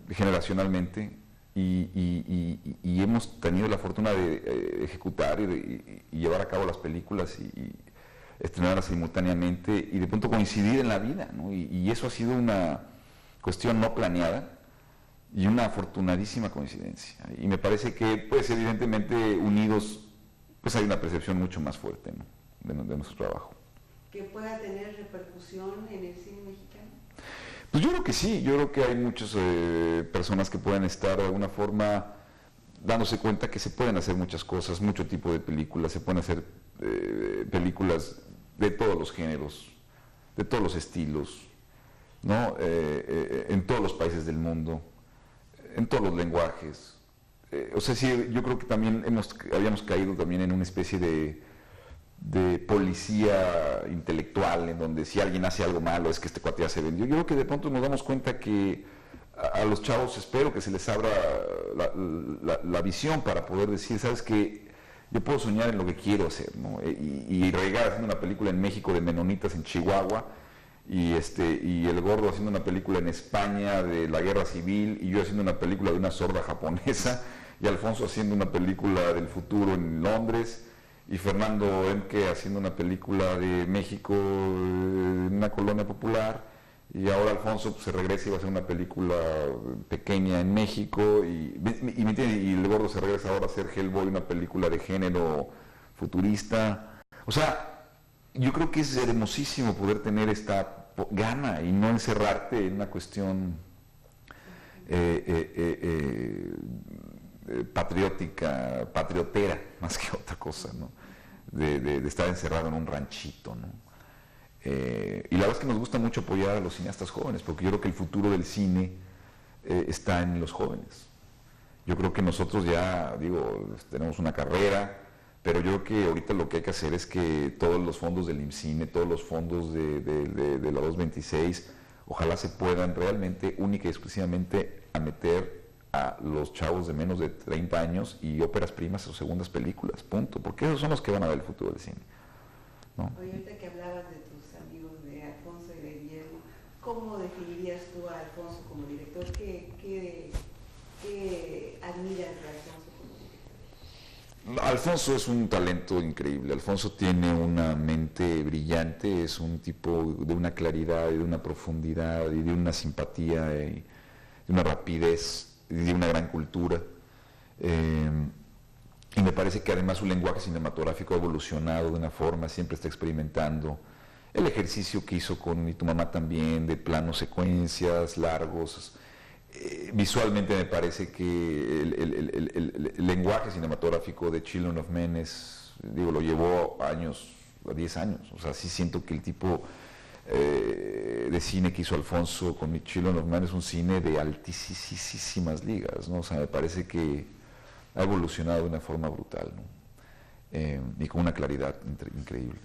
[SPEAKER 1] generacionalmente, y hemos tenido la fortuna de ejecutar y llevar a cabo las películas y estrenarlas simultáneamente y de pronto coincidir en la vida, ¿no? Y eso ha sido una cuestión no planeada y una afortunadísima coincidencia. Y me parece que, pues evidentemente, unidos, pues hay una percepción mucho más fuerte, ¿no? de nuestro trabajo.
[SPEAKER 2] ¿Que pueda tener repercusión en el cine mexicano?
[SPEAKER 1] Pues yo creo que sí, yo creo que hay muchas personas que pueden estar de alguna forma dándose cuenta que se pueden hacer muchas cosas, mucho tipo de películas, se pueden hacer películas de todos los géneros, de todos los estilos, ¿no? En todos los países del mundo, en todos los lenguajes, o sea, sí, yo creo que también habíamos caído también en una especie de policía intelectual, en donde si alguien hace algo malo es que este cuate ya se vendió. Yo creo que de pronto nos damos cuenta que a los chavos espero que se les abra la visión para poder decir, ¿sabes qué? Yo puedo soñar en lo que quiero hacer, ¿no? Y Regar haciendo una película en México de menonitas en Chihuahua, y el Gordo haciendo una película en España de la guerra civil, y yo haciendo una película de una sorda japonesa, y Alfonso haciendo una película del futuro en Londres, y Fernando Emke haciendo una película de México en una colonia popular, y ahora Alfonso pues, se regresa y va a hacer una película pequeña en México, y el Gordo se regresa ahora a hacer Hellboy, una película de género futurista. O sea, yo creo que es hermosísimo poder tener esta gana y no encerrarte en una cuestión patriotera, más que otra cosa, ¿no? De estar encerrado en un ranchito, ¿no? Y la verdad es que nos gusta mucho apoyar a los cineastas jóvenes, porque yo creo que el futuro del cine está en los jóvenes. Yo creo que nosotros ya, tenemos una carrera, pero yo creo que ahorita lo que hay que hacer es que todos los fondos del IMCINE, todos los fondos de la 226, ojalá se puedan realmente, única y exclusivamente, a meter a los chavos de menos de 30 años y óperas primas o segundas películas, punto, porque esos son los que van a ver el futuro del cine, ¿no?
[SPEAKER 2] Oye, ahorita que hablabas de tus amigos de Alfonso y de Guillermo, ¿cómo definirías tú a Alfonso como director? ¿Qué admiras de Alfonso como director?
[SPEAKER 1] Alfonso es un talento increíble. Alfonso tiene una mente brillante, es un tipo de una claridad y de una profundidad y de una simpatía y de una rapidez y de una gran cultura. Y me parece que además su lenguaje cinematográfico ha evolucionado de una forma, siempre está experimentando. El ejercicio que hizo con Y tu mamá también, de planos, secuencias, largos. Visualmente me parece que el lenguaje cinematográfico de Children of Men lo llevó años, 10 años. O sea, sí siento que el tipo de cine que hizo Alfonso con Children of Men es un cine de altísimas ligas, ¿no? O sea, me parece que ha evolucionado de una forma brutal, ¿no? Y con una claridad increíble.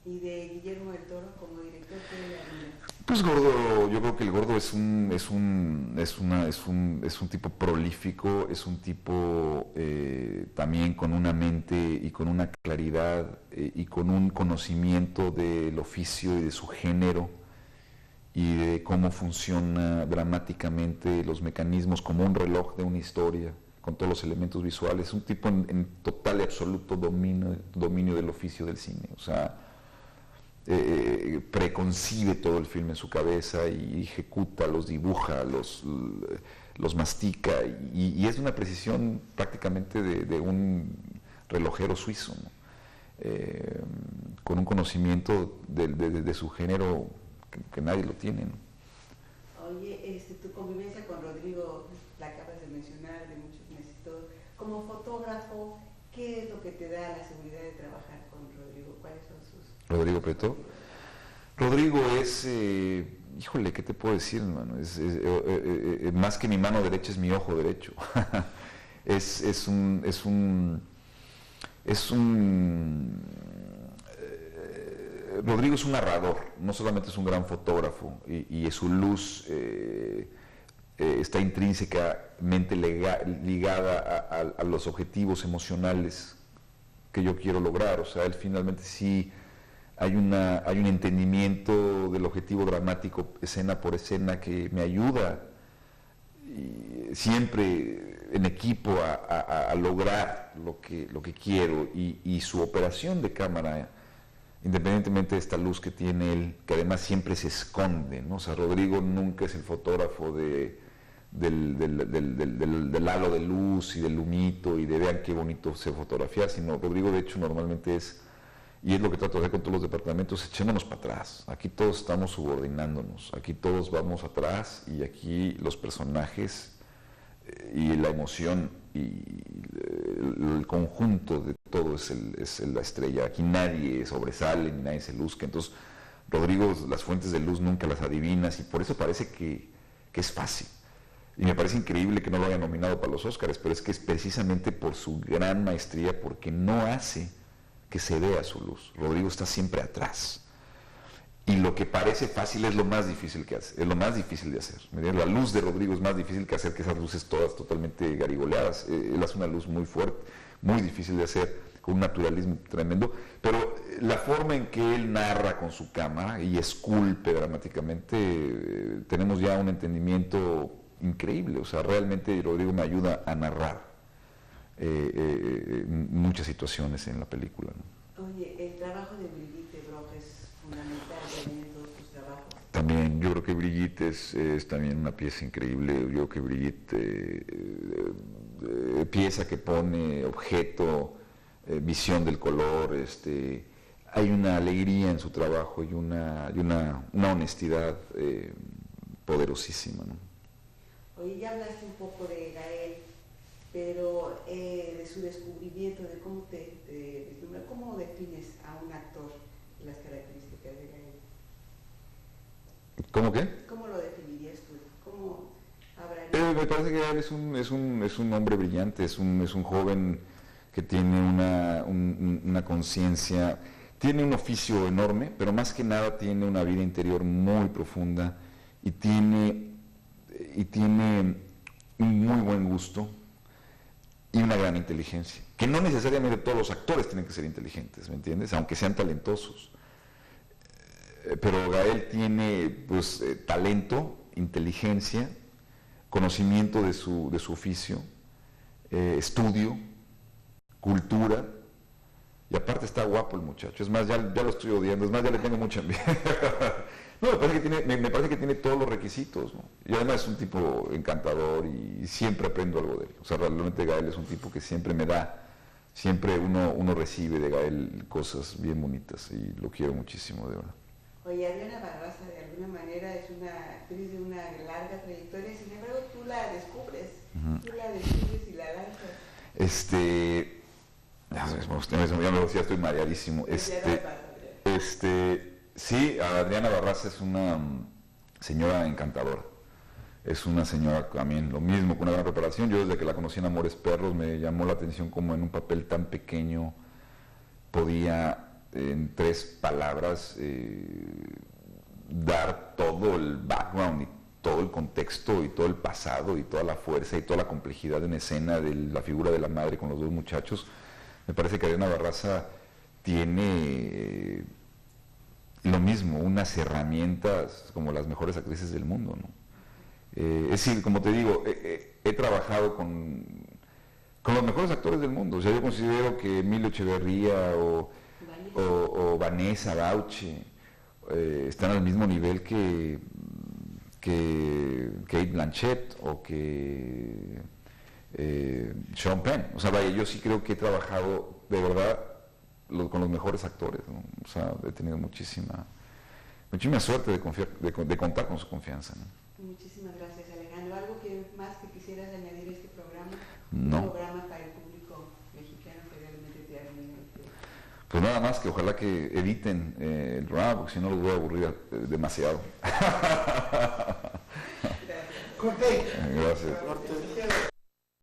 [SPEAKER 2] ¿Y de Guillermo del Toro como director qué le admiras?
[SPEAKER 1] Pues Gordo, yo creo que el Gordo es un tipo prolífico, es un tipo también con una mente y con una claridad y con un conocimiento del oficio y de su género y de cómo funciona dramáticamente los mecanismos como un reloj de una historia, con todos los elementos visuales. Es un tipo en total y absoluto dominio del oficio del cine. O sea, preconcibe todo el filme en su cabeza y ejecuta, los dibuja, los mastica y es de una precisión prácticamente de un relojero suizo, ¿no? Con un conocimiento de su género que nadie lo tiene, ¿no?
[SPEAKER 2] Oye, tu convivencia con Rodrigo, la acabas de mencionar, de muchos meses y todo. Como fotógrafo, ¿qué es lo que te da la seguridad de trabajar con Rodrigo? ¿Cuáles son sus...?
[SPEAKER 1] Rodrigo Prieto. Rodrigo es, híjole, ¿qué te puedo decir, hermano? Más que mi mano derecha es mi ojo derecho. Rodrigo es un narrador, no solamente es un gran fotógrafo y su luz está intrínsecamente ligada a los objetivos emocionales que yo quiero lograr. O sea, él finalmente sí hay un entendimiento del objetivo dramático escena por escena que me ayuda siempre en equipo a lograr lo que quiero y su operación de cámara, independientemente de esta luz que tiene él, que además siempre se esconde, ¿no? O sea, Rodrigo nunca es el fotógrafo del halo de luz y del humito y de vean qué bonito se fotografía, sino Rodrigo de hecho normalmente es, y es lo que trato de hacer con todos los departamentos, echémonos para atrás. Aquí todos estamos subordinándonos, aquí todos vamos atrás y aquí los personajes y la emoción y el conjunto de todo es la estrella. Aquí nadie sobresale ni nadie se luzca. Entonces, Rodrigo, las fuentes de luz nunca las adivinas y por eso parece que es fácil. Y me parece increíble que no lo hayan nominado para los Óscares, pero es que es precisamente por su gran maestría, porque no hace que se vea su luz. Rodrigo está siempre atrás. Y lo que parece fácil es lo más difícil que hace, es lo más difícil de hacer. La luz de Rodrigo es más difícil que hacer que esas luces todas totalmente garigoleadas. Él hace una luz muy fuerte, muy difícil de hacer, con un naturalismo tremendo, pero la forma en que él narra con su cámara y esculpe dramáticamente, tenemos ya un entendimiento increíble. O sea, realmente Rodrigo me ayuda a narrar muchas situaciones en la película, ¿no?
[SPEAKER 2] Oye, el trabajo de Brigitte Brock es fundamental también en todos tus trabajos.
[SPEAKER 1] También, yo creo que Brigitte es también una pieza increíble. Yo creo que Brigitte, pieza que pone objeto, visión del color, hay una alegría en su trabajo y una honestidad poderosísima, ¿no?
[SPEAKER 2] Oye, ya hablaste un poco de Gael, pero de su descubrimiento, de cómo defines a un actor, las características de Gael.
[SPEAKER 1] ¿Cómo qué?
[SPEAKER 2] ¿Cómo lo definirías tú? ¿Cómo hablarías?
[SPEAKER 1] Me parece que Gael es un hombre brillante, es un joven que tiene una conciencia, tiene un oficio enorme, pero más que nada tiene una vida interior muy profunda y tiene un muy buen gusto y una gran inteligencia, que no necesariamente todos los actores tienen que ser inteligentes, ¿me entiendes? Aunque sean talentosos. Pero Gael tiene pues talento, inteligencia, conocimiento de su oficio, estudio, cultura, y aparte está guapo el muchacho. Es más, ya lo estoy odiando, es más, ya le tengo mucha envidia. No, me parece que tiene todos los requisitos, ¿no? Y además es un tipo encantador y siempre aprendo algo de él. O sea, realmente Gael es un tipo que siempre me da, siempre uno recibe de Gael cosas bien bonitas y lo quiero muchísimo, de verdad.
[SPEAKER 2] Oye, Adriana Barraza de alguna manera es una actriz de una larga trayectoria, sin embargo tú la descubres, tú la descubres y la lanzas.
[SPEAKER 1] Ya me decía, estoy mareadísimo. Sí, Adriana Barraza es una señora encantadora. Es una señora también, lo mismo, con una gran preparación. Yo desde que la conocí en Amores Perros me llamó la atención cómo en un papel tan pequeño podía, en 3 palabras, dar todo el background y todo el contexto y todo el pasado y toda la fuerza y toda la complejidad en escena de la figura de la madre con los 2 muchachos. Me parece que Adriana Barraza tiene lo mismo, unas herramientas como las mejores actrices del mundo, ¿no? Es decir, como te digo, he trabajado con los mejores actores del mundo. O sea, yo considero que Emilio Echeverría o Vanessa Bauche están al mismo nivel que Kate Blanchett o que Sean Penn. O sea, vaya, yo sí creo que he trabajado de verdad con los mejores actores, ¿no? O sea, he tenido muchísima suerte de contar con su confianza, ¿no?
[SPEAKER 2] Muchísimas gracias, Alejandro. ¿Algo más que quisieras añadir a este programa?
[SPEAKER 1] No.
[SPEAKER 2] Un programa para el público mexicano que realmente te admira.
[SPEAKER 1] Pues nada más que ojalá que editen el programa, porque si no los voy a aburrir demasiado.
[SPEAKER 2] Gracias.
[SPEAKER 4] Corte.
[SPEAKER 1] Gracias.